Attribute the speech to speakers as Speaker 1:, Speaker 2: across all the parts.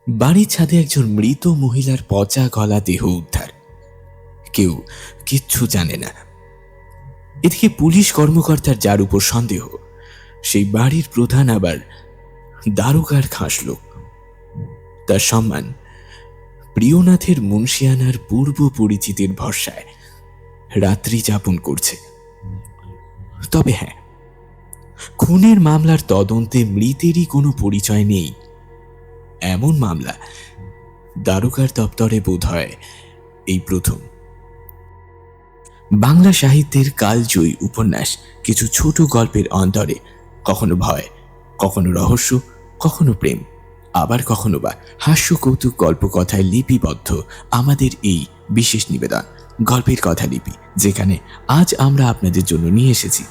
Speaker 1: বাড়ির ছাদে একজন মৃত মহিলার পচা গলা দেহ উদ্ধার। কেউ কিচ্ছু জানে না। এদিকে পুলিশ কর্মকর্তার যার উপর সন্দেহ, সেই বাড়ির প্রধান আবার দারোগার খাস লোক। তার সম্মান প্রিয়নাথের মুন্সিয়ানার পূর্ব পরিচিতের ভরসায় রাত্রি যাপন করছে। তবে হ্যাঁ, খুনের মামলার তদন্তে মৃতেরই কোনো পরিচয় নেই এমন মামলা দারোগার দপ্তরে বোধ হয় এই প্রথম। বাংলা সাহিত্যের কালজয়ী উপন্যাস কিছু ছোট গল্পের অন্তরে কখনো ভয়, কখনো রহস্য, কখনো প্রেম, আবার কখনো বা হাস্য কৌতুক গল্পকথায় লিপিবদ্ধ আমাদের এই বিশেষ নিবেদন গল্পের কথা লিপি, যেখানে আজ আমরা আপনাদের জন্য নিয়ে এসেছি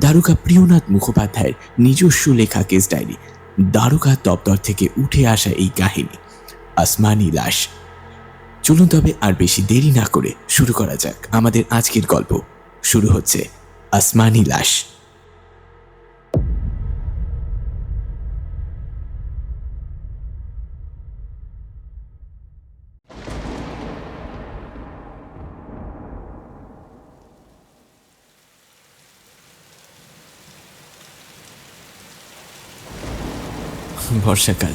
Speaker 1: দারোগা প্রিয়নাথ মুখোপাধ্যায়ের নিজস্ব লেখা কেস ডায়েরি, দারোগা দপ্তর থেকে উঠে আসা এই কাহিনী আসমানি লাশ। চলুন তবে আর বেশি দেরি না করে শুরু করা যাক আমাদের আজকের গল্প। শুরু হচ্ছে আসমানি লাশ। বর্ষাকাল,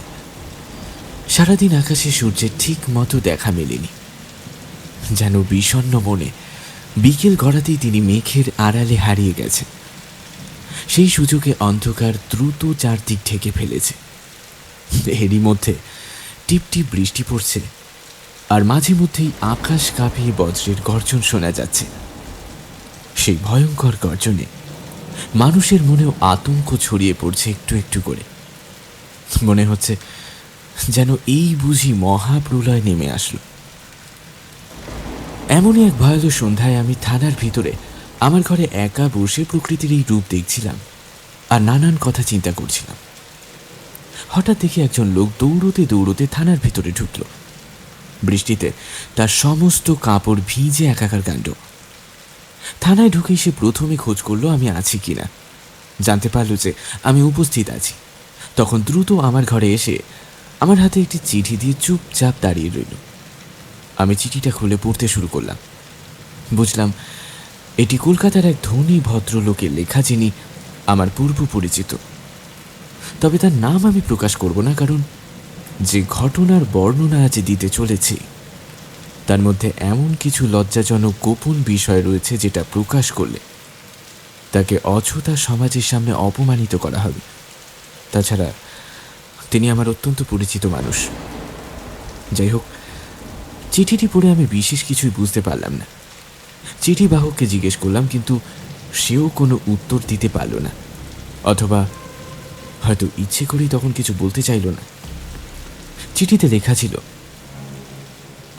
Speaker 1: সারাদিন আকাশে সূর্যের ঠিক মতো দেখা মেলেনি। যেন বিষণ্ণ মনে বিকেল গড়াতেই তিনি মেঘের আড়ালে হারিয়ে গেছে। সেই সুযোগে অন্ধকার দ্রুত চারদিক ঢেকে ফেলেছে। এরই মধ্যে টিপটিপ বৃষ্টি পড়ছে, আর মাঝে মধ্যেই আকাশ কাঁপিয়ে বজ্রের গর্জন শোনা যাচ্ছে। সেই ভয়ঙ্কর গর্জনে মানুষের মনেও আতঙ্ক ছড়িয়ে পড়ছে একটু একটু করে। মনে হচ্ছে যেন এই বুঝি মহাপ্রলয় নেমে আসলো। এমনই এক ভয়াল সন্ধ্যায় আমি থানার ভিতরে আমার ঘরে একা বসে প্রকৃতির এই রূপ দেখছিলাম আর নানান কথা চিন্তা করছিলাম। হঠাৎ দেখি একজন লোক দৌড়তে দৌড়তে থানার ভিতরে ঢুকল। বৃষ্টিতে তার সমস্ত কাপড় ভিজে একাকার কাণ্ড। থানায় ঢুকেই সে প্রথমে খোঁজ করলো আমি আছি কিনা। জানতে পারল যে আমি উপস্থিত আছি। তখন দ্রুত আমার ঘরে এসে আমার হাতে একটি চিঠি দিয়ে চুপচাপ দাঁড়িয়ে রইল। আমি চিঠিটা খুলে পড়তে শুরু করলাম। বুঝলাম এটি কলকাতার এক ধনী ভদ্রলোকের লেখা, যিনি আমার পূর্ব পরিচিত। তবে তার নাম আমি প্রকাশ করব না, কারণ যে ঘটনার বর্ণনা আজ দিতে চলেছি তার মধ্যে এমন কিছু লজ্জাজনক গোপন বিষয় রয়েছে যেটা প্রকাশ করলে তাকে অযথা সমাজের সামনে অপমানিত করা হবে। তাছাড়া তিনি আমার অত্যন্ত পরিচিত মানুষ। যাই হোক, চিঠিটি পড়ে আমি বিশেষ কিছুই বুঝতে পারলাম না। চিঠি বাহককে জিজ্ঞেস করলাম, কিন্তু সেও কোনো উত্তর দিতে পারল না, অথবা হয়তো ইচ্ছে করেই তখন কিছু বলতে চাইল না। চিঠিতে লেখা ছিল,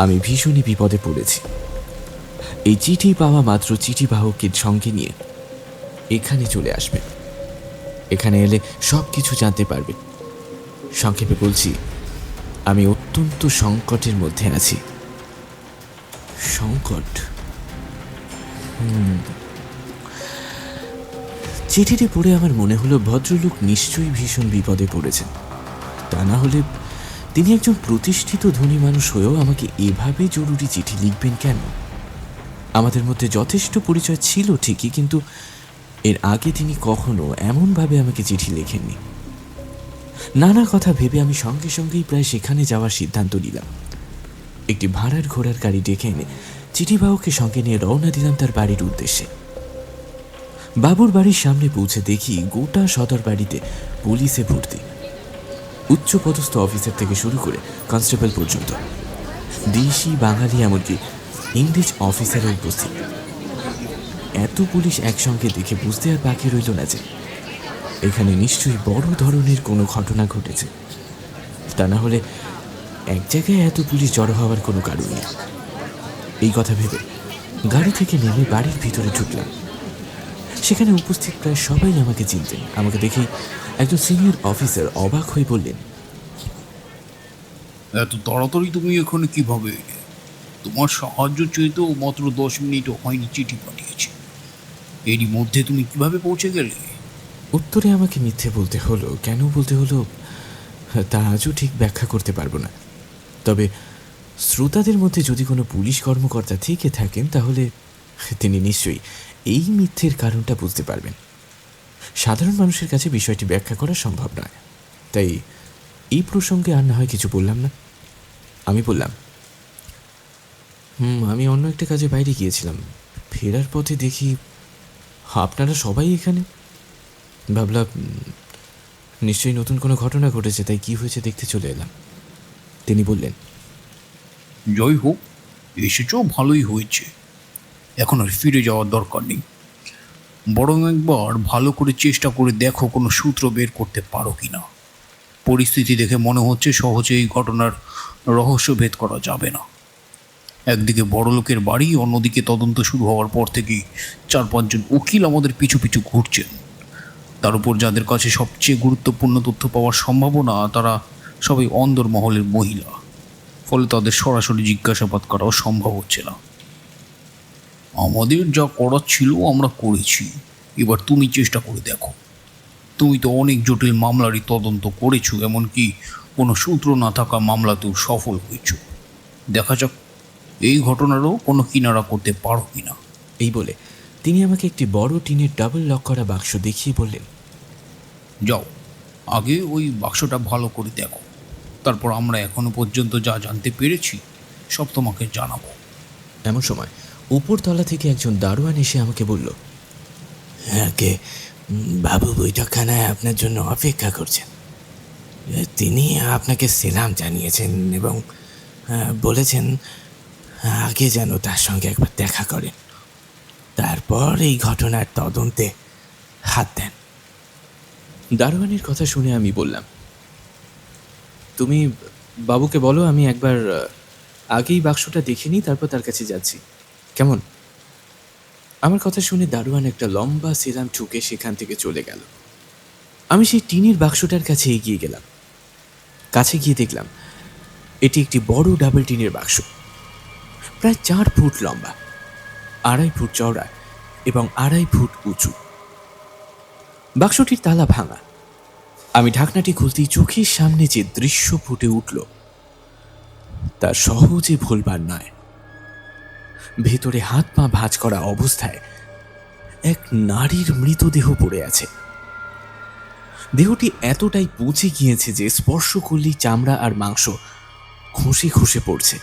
Speaker 1: আমি ভীষণই বিপদে পড়েছি। এই চিঠি পাওয়া মাত্র চিঠি বাহককে সঙ্গে নিয়ে এখানে চলে আসবে। এখানে এলে সব কিছু জানতে পারবে। সংক্ষেপে বলছি, আমি অত্যন্ত সংকটের মধ্যে আছি। সংকট? চিঠিটি পড়ে আমার মনে হলো ভদ্রলোক নিশ্চয়ই ভীষণ বিপদে পড়েছেন। তা না হলে তিনি একজন প্রতিষ্ঠিত ধনী মানুষ হয়েও আমাকে এভাবে জরুরি চিঠি লিখবেন কেন? আমাদের মধ্যে যথেষ্ট পরিচয় ছিল ঠিকই, কিন্তু এর আগে তিনি কখনো এমনভাবে আমাকে চিঠি লেখেননি। নানা কথা ভেবে আমি সঙ্গে সঙ্গেই প্রায় সেখানে যাওয়ার সিদ্ধান্ত নিলাম। একটি ভাড়ার ঘোড়ার গাড়ি ডেকে এনে চিঠিবাহককে সঙ্গে নিয়ে রওনা দিলাম তার বাড়ির উদ্দেশ্যে। বাবুর বাড়ির সামনে পৌঁছে দেখি গোটা সদর বাড়িতে পুলিশে ভর্তি। উচ্চপদস্থ অফিসার থেকে শুরু করে কনস্টেবল পর্যন্ত, দেশি বাঙালি এমনকি ইংরেজ অফিসারও উপস্থিত। এত পুলিশ একসঙ্গে দেখে বুঝতে আর বাকি রইল না যে এখানে নিশ্চয়ই বড় ধরনের কোনো ঘটনা ঘটেছে। তা না হলে এক জায়গায় এত পুলিশ জড়ো হওয়ার কোনো কারণ নেই। এই কথা ভেবে গাড়ি থেকে নেমে বাড়ির ভিতরে ঢুকলাম। সেখানে উপস্থিত প্রায় সবাই আমাকে চিনতেন। আমাকে দেখেই একজন সিনিয়র অফিসার অবাক হয়ে বললেন,
Speaker 2: এত তাড়াতাড়ি তুমি এখানে কিভাবে এলে? তোমার সাহায্য চেয়েতেও মাত্র 10 মিনিটও হয়নি, চিঠি পাঠিয়েছি। এরই মধ্যে তুমি কিভাবে পৌঁছে গেলে?
Speaker 1: উত্তরে আমাকে মিথ্যে বলতে হলো। কেন বলতে হলো তা আজও ঠিক ব্যাখ্যা করতে পারবো না। তবে শ্রোতাদের মধ্যে যদি কোনো পুলিশ কর্মকর্তা থেকে থাকেন তাহলে তিনি নিশ্চয়ই এই মিথ্যের কারণটা বুঝতে পারবেন। সাধারণ মানুষের কাছে বিষয়টি ব্যাখ্যা করা সম্ভব নয়, তাই এই প্রসঙ্গে আর না হয় কিছু বললাম না। আমি বললাম, আমি অন্য একটা কাজে বাইরে গিয়েছিলাম, ফেরার পথে দেখি আপনারা সবাই এখানে। ভাবলাম নিশ্চয়ই নতুন কোনো ঘটনা ঘটেছে, তাই কি হয়েছে দেখতে চলে এলাম। তিনি বললেন,
Speaker 2: যাই হোক, এসেছো ভালোই হয়েছে, এখন আর ফিরে যাওয়ার দরকার নেই। বরং একবার ভালো করে চেষ্টা করে দেখো কোনো সূত্র বের করতে পারো কি না। পরিস্থিতি দেখে মনে হচ্ছে সহজে এই ঘটনার রহস্য ভেদ করা যাবে না। একদিকে বড়লোকের বাড়ি, অন্যদিকে তদন্ত শুরু হওয়ার পর থেকেই 4-5 জন উকিল আমাদের পিছু পিছু ঘুরছেন। তার উপর যাদের কাছে সবচেয়ে গুরুত্বপূর্ণ তথ্য পাওয়ার সম্ভাবনা, তারা সবাই অন্দরমহলের মহিলা। ফলে তাদের সরাসরি জিজ্ঞাসাবাদ করাও সম্ভব হচ্ছে না। আমাদের যা করার ছিল আমরা করেছি, এবার তুমি চেষ্টা করে দেখো। তুমি তো অনেক জটিল মামলারই তদন্ত করেছো, এমনকি কোনো সূত্র না থাকা মামলাতেও সফল হয়েছো। দেখা যাক এই ঘটনারও কোনো কিনারা করতে পারো কিনা।
Speaker 1: এই বলে তিনি আমাকে একটি বড় টিনের ডাবল লক করা বাক্স দেখিয়ে বললেন,
Speaker 2: যাও, আগে ওই বাক্সটা ভালো করে দেখো, তারপর আমরা এখনো পর্যন্ত যা জানতে পেরেছি সব তোমাকে জানাবো।
Speaker 1: এমন সময় উপরতলা থেকে একজন দারোয়ান এসে আমাকে বলল, আগে বাবু বৈঠকখানায় আপনার জন্য অপেক্ষা করছেন। তিনি আপনাকে সেলাম জানিয়েছেন এবং বলেছেন আগে যেন তার সঙ্গে একবার দেখা করেন, তারপর এই ঘটনার তদন্তে হাত দেন। দারোয়ানের কথা শুনে আমি বললাম, তুমি বাবুকে বলো আমি একবার আগেই বাক্সটা দেখে নিই, তারপর তার কাছে যাচ্ছি, কেমন? আমার কথা শুনে দারোয়ান একটা লম্বা সেলাম ঠুকে সেখান থেকে চলে গেল। আমি সেই টিনের বাক্সটার কাছে এগিয়ে গেলাম। কাছে গিয়ে দেখলাম এটি একটি বড় ডাবল টিনের বাক্স, প্রায় 4 ফুট লম্বা, 2.5 ফুট চওড়া এবং 2.5 ফুট উঁচু। বাক্সটির তালা ভাঙা। আমি ঢাকনাটি খুলতেই চোখের সামনে যে দৃশ্য ফুটে উঠল তা সহজে ভুলবার নয়। ভেতরে হাত পা ভাঁজ করা অবস্থায় এক নারীর মৃতদেহ পড়ে আছে। দেহটি এতটাই পচে গিয়েছে যে স্পর্শ করলেই চামড়া আর মাংস খসে খসে পড়ছে।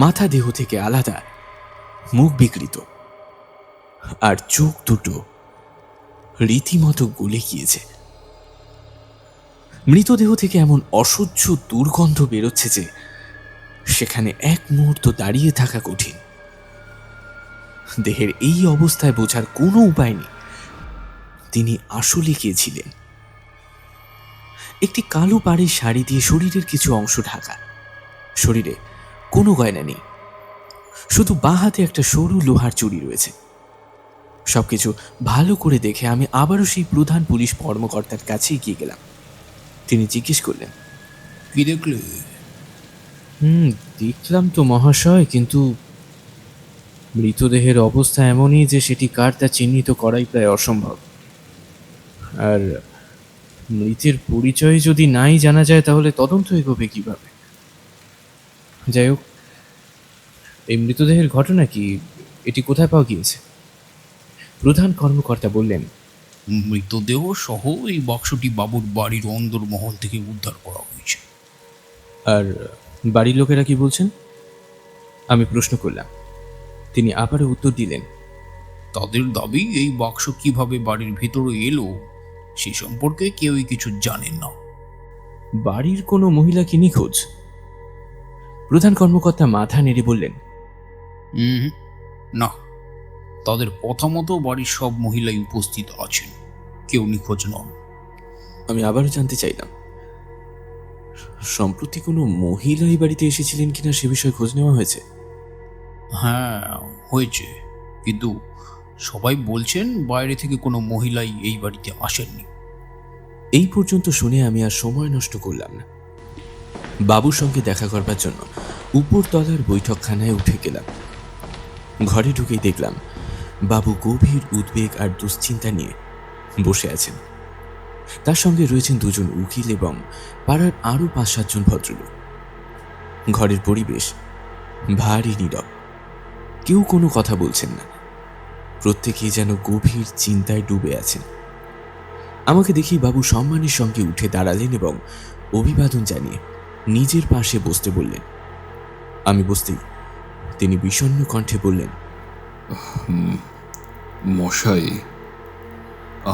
Speaker 1: মাথা দেহ থেকে আলাদা, মুখ বিকৃত, আর চোখ দুটো রীতিমতো গলে গিয়েছে। মৃতদেহ থেকে এমন অসহ্য দুর্গন্ধ বেরোচ্ছে যে সেখানে এক মুহূর্ত দাঁড়িয়ে থাকা কঠিন। দেহের এই অবস্থায় বোঝার কোনো উপায় নেই তিনি আসলে কে ছিলেন। একটি কালো পাড়ের শাড়ি দিয়ে শরীরের কিছু অংশ ঢাকা, শরীরে কোনো গয়না নেই, শুধু বাঁ হাতে একটা সরু লোহার চুড়ি রয়েছে। সবকিছু ভালো করে দেখে আমি আবারও সেই প্রধান পুলিশ কর্মকর্তার কাছে গিয়ে গেলাম। তিনি জিজ্ঞেস করলেন,
Speaker 2: কি দেখলে?
Speaker 1: দেখলাম তো মহাশয়, কিন্তু মৃতদেহের অবস্থা এমনই যে সেটি কার তা চিহ্নিত করাই প্রায় অসম্ভব। আর মৃতের পরিচয় যদি নাই জানা যায় তাহলে তদন্ত এগোবে কিভাবে? যাই হোক, এই মৃতদেহের ঘটনা কি? এটি কোথায় পাওয়া গিয়েছে? প্রধান কর্মকর্তা বললেন,
Speaker 2: মৃতদেহ সহ এই বাক্সটি বাবুর বাড়ির অন্দরমহল থেকে উদ্ধার করা হয়েছে।
Speaker 1: আর বাড়ির লোকেরা কি বলছেন? আমি প্রশ্ন করলাম। তিনি আবারও উত্তর দিলেন,
Speaker 2: তাদের দাবি এই বাক্স কিভাবে বাড়ির ভিতরে এলো সে সম্পর্কে কেউই কিছু জানেন না।
Speaker 1: বাড়ির কোনো মহিলা কি নিখোঁজ? প্রধান কর্মকর্তা মাথা নেড়ে বললেন,
Speaker 2: না, তাদের কথা মতো বাড়ির সব মহিলাই উপস্থিত আছেন, কেউ নিখোঁজ নন।
Speaker 1: আমি আবারও জানতে চাইলাম, সম্প্রতি কোনো মহিলা এই বাড়িতে এসেছিলেন কিনা সে বিষয়ে খোঁজ নেওয়া হয়েছে?
Speaker 2: হ্যাঁ, হয়েছে, কিন্তু সবাই বলছেন বাইরে থেকে কোনো মহিলাই এই বাড়িতে আসেননি।
Speaker 1: এই পর্যন্ত শুনে আমি আর সময় নষ্ট করলাম না। বাবুর সঙ্গে দেখা করবার জন্য উপরতলার বৈঠকখানায় উঠে গেলাম। ঘরে ঢুকেই দেখলাম বাবু গভীর উদ্বেগ আর দুশ্চিন্তা নিয়ে বসে আছেন। তার সঙ্গে রয়েছেন 2 জন উকিল এবং পাড়ার আরও 5-7 জন ভদ্রলোক। ঘরের পরিবেশ ভারী নীরব। কেউ কোনো কথা বলছেন না, প্রত্যেকেই যেন গভীর চিন্তায় ডুবে আছেন। আমাকে দেখি বাবু সম্মানের সঙ্গে উঠে দাঁড়ালেন এবং অভিবাদন জানিয়ে নিজের পাশে বসতে বললেন। আমি বসতেই তিনি বিষণ্ণ কণ্ঠে বললেন,
Speaker 3: মশাই,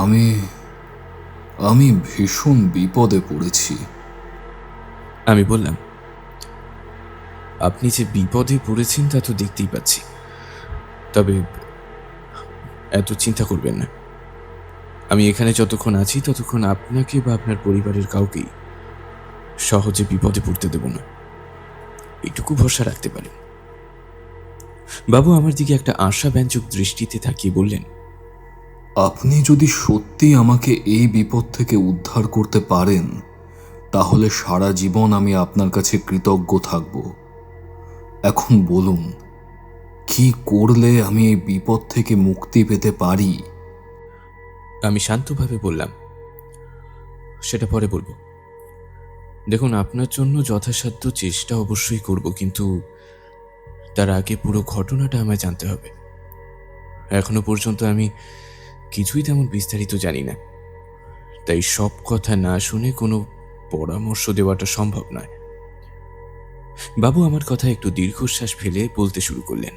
Speaker 3: আমি আমি ভীষণ বিপদে পড়েছি।
Speaker 1: আমি বললাম, আপনি যে বিপদে পড়েছেন তা তো দেখতেই পাচ্ছি, তবে এত চিন্তা করবেন না। আমি এখানে যতক্ষণ আছি ততক্ষণ আপনাকে বা আপনার পরিবারের কাউকেই সহজে বিপদে পড়তে দেব না, এইটুকু ভরসা রাখতে পারেন। বাবু আমার দিকে একটা আশাব্যঞ্জক দৃষ্টিতে তাকিয়ে বললেন,
Speaker 3: আপনি যদি সত্যি আমাকে এই বিপদ থেকে উদ্ধার করতে পারেন, তাহলে সারা জীবন আমি আপনার কাছে কৃতজ্ঞ থাকব। এখন বলুন, কি করলে আমি এই বিপদ থেকে মুক্তি পেতে পারি?
Speaker 1: আমি শান্তভাবে বললাম, সেটা পরে বলবো। দেখুন, আপনার জন্য যথাসাধ্য চেষ্টা অবশ্যই করব, কিন্তু তার আগে পুরো ঘটনাটা আমায় জানতে হবে। এখনো পর্যন্ত আমি কিছুই তেমন বিস্তারিত জানি না, তাই সব কথা না শুনে কোনো পরামর্শ দেওয়াটা সম্ভব নয়। বাবু আমার কথা একটু দীর্ঘশ্বাস ফেলে বলতে শুরু করলেন,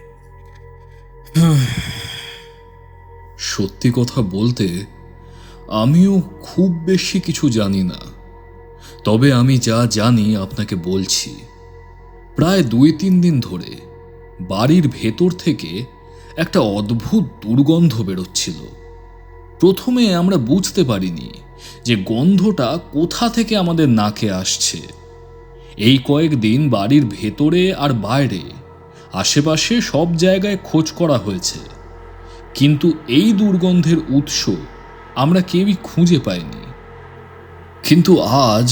Speaker 3: সত্যি কথা বলতে আমিও খুব বেশি কিছু জানি না, তবে আমি যা জানি আপনাকে বলছি। প্রায় 2-3 দিন ধরে বাড়ির ভেতর থেকে একটা অদ্ভুত দুর্গন্ধ বেরোচ্ছিল। প্রথমে আমরা বুঝতে পারিনি যে গন্ধটা কোথা থেকে আমাদের নাকে আসছে। এই কয়েকদিন বাড়ির ভেতরে আর বাইরে আশেপাশে সব জায়গায় খোঁজ করা হয়েছে, কিন্তু এই দুর্গন্ধের উৎস আমরা কেউই খুঁজে পাইনি। কিন্তু আজ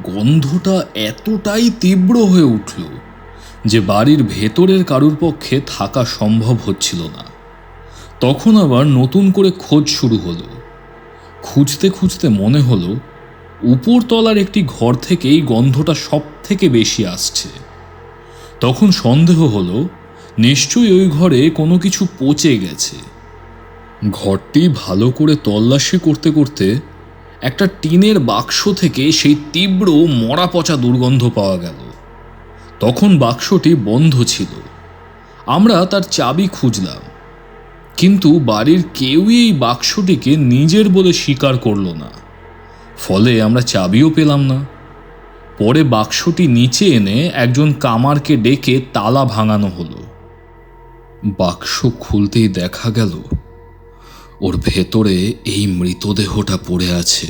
Speaker 3: গন্ধটা এতটাই তীব্র হয়ে উঠল যে বাড়ির ভেতরের কারুর পক্ষে থাকা সম্ভব হচ্ছিল না। তখন আবার নতুন করে খোঁজ শুরু হলো। খুঁজতে খুঁজতে মনে হলো উপরতলার একটি ঘর থেকেই গন্ধটা সব থেকে বেশি আসছে। তখন সন্দেহ হলো নিশ্চয়ই ওই ঘরে কোনো কিছু পচে গেছে। ঘরটি ভালো করে তল্লাশি করতে করতে একটা টিনের বাক্স থেকে সেই তীব্র মরা পচা দুর্গন্ধ পাওয়া গেল। তখন বাক্সটি বন্ধ ছিল। আমরা তার চাবি খুঁজলাম, কিন্তু বাড়ির কেউই এই বাক্সটিকে নিজের বলে স্বীকার করল না। ফলে আমরা চাবিও পেলাম না। পরে বাক্সটি নিচে এনে একজন কামারকে ডেকে তালা ভাঙানো হলো। বাক্স খুলতেই দেখা গেল ওর ভেতরে এই মৃতদেহটা পড়ে আছে।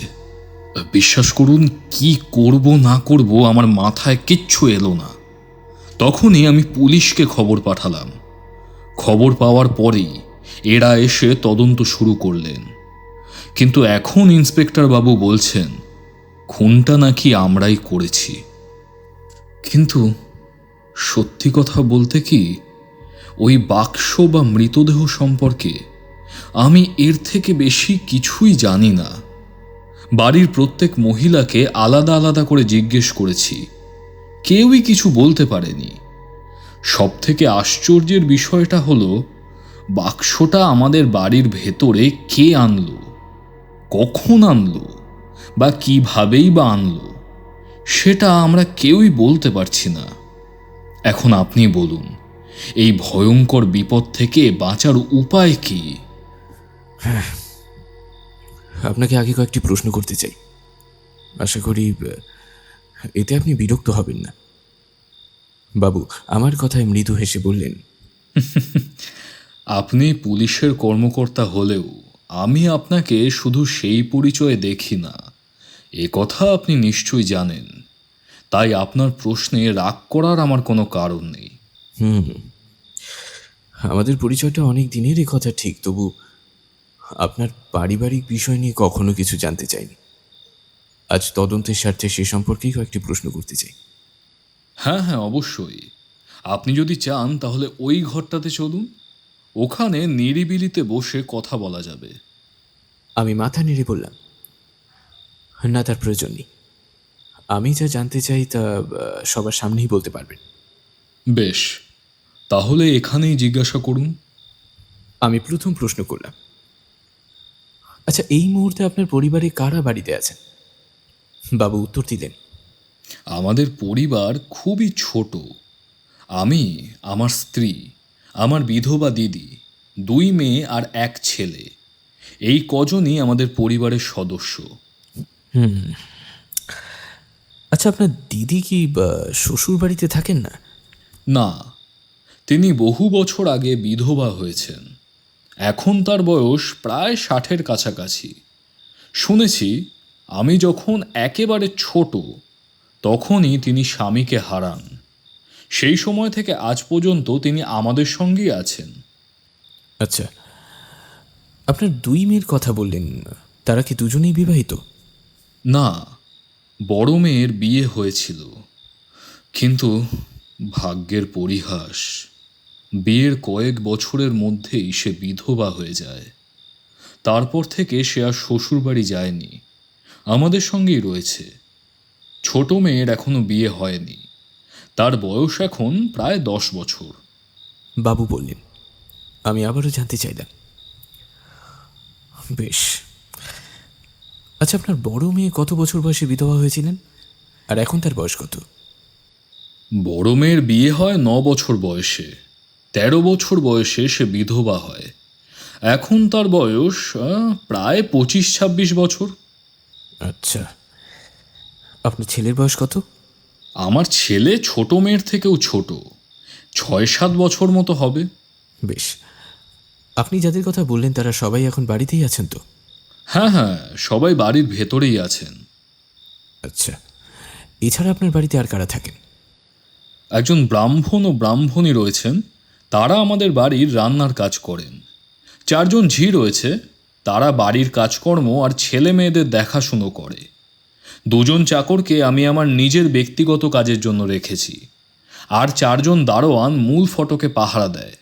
Speaker 3: বিশ্বাস করুন, কি করব না করব আমার মাথায় কিচ্ছু এলো না। তখনই আমি পুলিশকে খবর পাঠালাম। খবর পাওয়ার পরেই এরা এসে তদন্ত শুরু করলেন, কিন্তু এখন ইন্সপেক্টর বাবু বলছেন খুনটা নাকি আমরাই করেছি। কিন্তু সত্যি কথা বলতে কি, ওই বাক্স বা মৃতদেহ সম্পর্কে আমি এর থেকে বেশি কিছুই জানি না। বাড়ির প্রত্যেক মহিলাকে আলাদা আলাদা করে জিজ্ঞেস করেছি, কেউই কিছু বলতে পারেনি। সব থেকে আশ্চর্যের বিষয়টা হলো বাক্সটা আমাদের বাড়ির ভেতরে কে আনলো, কখন আনলো বা কিভাবেই বা আনলো, সেটা আমরা কেউই বলতে পারছি না। এখন আপনি বলুন, এই ভয়ঙ্কর বিপদ থেকে বাঁচার উপায় কি?
Speaker 1: আপনাকে আগে কয়েকটি প্রশ্ন করতে চাই, আশা করি এতে আপনি বিরক্ত হবেন না। বাবু আমার কথায় মৃদু হেসে বললেন,
Speaker 3: আপনি পুলিশের কর্মকর্তা হলেও আমি আপনাকে শুধু সেই পরিচয়ে দেখি না, এ কথা আপনি নিশ্চয়ই জানেন। তাই আপনার প্রশ্নে রাগ করার আমার কোনো কারণ নেই।
Speaker 1: আমাদের পরিচয়টা অনেক দিনের, এ কথা ঠিক, তবু আপনার পারিবারিক বিষয় নিয়ে কখনো কিছু জানতে চাইনি। আজ তদন্তের স্বার্থে সে সম্পর্কেই কয়েকটি প্রশ্ন করতে চাই।
Speaker 3: হ্যাঁ হ্যাঁ, অবশ্যই। আপনি যদি চান তাহলে ওই ঘরটাতে চলুন, ওখানে নিরিবিলিতে বসে কথা বলা যাবে।
Speaker 1: আমি মাথা নেড়ে বললাম, না, তার প্রয়োজন নেই। আমি যা জানতে চাই তা সবার সামনেই বলতে পারবেন।
Speaker 3: বেশ, তাহলে এখানেই জিজ্ঞাসা করুন।
Speaker 1: আমি প্রথম প্রশ্ন করলাম, আচ্ছা এই মুহূর্তে আপনার পরিবারে কারা বাড়িতে আছেন? বাবু উত্তর দিলেন,
Speaker 3: আমাদের পরিবার খুবই ছোট। আমি, আমার স্ত্রী, আমার বিধবা দিদি, 2 মেয়ে আর 1 ছেলে, এই কজনই আমাদের পরিবারের সদস্য।
Speaker 1: আচ্ছা আপনার দিদি কি শ্বশুর বাড়িতে থাকেন না?
Speaker 3: না, তিনি বহু বছর আগে বিধবা হয়েছেন। এখন তার বয়স প্রায় 60-এর কাছাকাছি। শুনেছি আমি যখন একেবারে ছোট তখনই তিনি স্বামীকে হারান। সেই সময় থেকে আজ পর্যন্ত তিনি আমাদের সঙ্গেই আছেন।
Speaker 1: আচ্ছা, আপনার 2 মেয়ের কথা বললেন, তারা কি দুজনেই বিবাহিত?
Speaker 3: না, বড় মেয়ের বিয়ে হয়েছিল, কিন্তু ভাগ্যের পরিহাস, বিয়ের কয়েক বছরের মধ্যেই সে বিধবা হয়ে যায়। তারপর থেকে সে আর শ্বশুরবাড়ি যায়নি, আমাদের সঙ্গেই রয়েছে। ছোট মেয়ের এখনো বিয়ে হয়নি, তার বয়স এখন প্রায় 10 বছর।
Speaker 1: বাবু বললেন। আমি আবারও জানতে চাইলাম, বেশ, আচ্ছা আপনার বড় মেয়ে কত বছর বয়সে বিধবা হয়েছিলেন, আর এখন তার বয়স কত?
Speaker 3: বড় মেয়ের বিয়ে হয় 9 বছর বয়সে, 13 বছর বয়সে সে বিধবা হয়। এখন তার বয়স প্রায় 25-26 বছর।
Speaker 1: আচ্ছা, আপনার ছেলের বয়স কত?
Speaker 3: আমার ছেলে ছোট মেয়ের থেকেও ছোট, 6-7 বছর মতো হবে।
Speaker 1: বেশ, আপনি যাদের কথা বললেন তারা সবাই এখন বাড়িতেই আছেন তো?
Speaker 3: হ্যাঁ হ্যাঁ, সবাই বাড়ির ভেতরেই আছেন।
Speaker 1: আচ্ছা, এছাড়া আপনার বাড়িতে আর কারা থাকেন?
Speaker 3: একজন ব্রাহ্মণ ও ব্রাহ্মণী রয়েছেন, তারা আমাদের বাড়ির রান্নার কাজ করেন। 4 জন ঝি রয়েছে, তারা বাড়ির কাজকর্ম আর ছেলে মেয়েদের দেখাশুনো করে। 2 জন চাকরকে আমি আমার নিজের ব্যক্তিগত কাজের জন্য রেখেছি, আর 4 জন দারোয়ান মূল ফটকে পাহারা দেয়।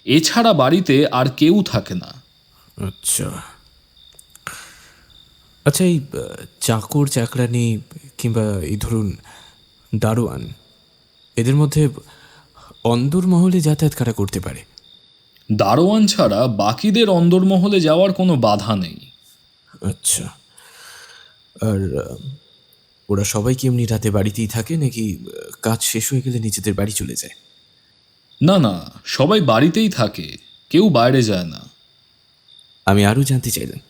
Speaker 3: এছাড়া বাড়িতে আর কেউ থাকে না।
Speaker 1: আচ্ছা, আচ্ছা এই চাকর চাকরানি কিংবা এই ধরুন দারোয়ান, এদের মধ্যে অন্দরমহলে যাতায়াত কারা করতে পারে?
Speaker 3: দারোয়ান ছাড়া বাকিদের অন্দরমহলে যাওয়ার কোনো বাধা নেই।
Speaker 1: আচ্ছা, আর ওরা সবাই কি এমনি রাতে বাড়িতেই থাকে নাকি কাজ শেষ হয়ে গেলে নিজেদের বাড়ি চলে যায়?
Speaker 3: না না, সবাই বাড়িতেই থাকে, কেউ বাইরে যায় না।
Speaker 1: আমি আরও জানতে চাইলাম,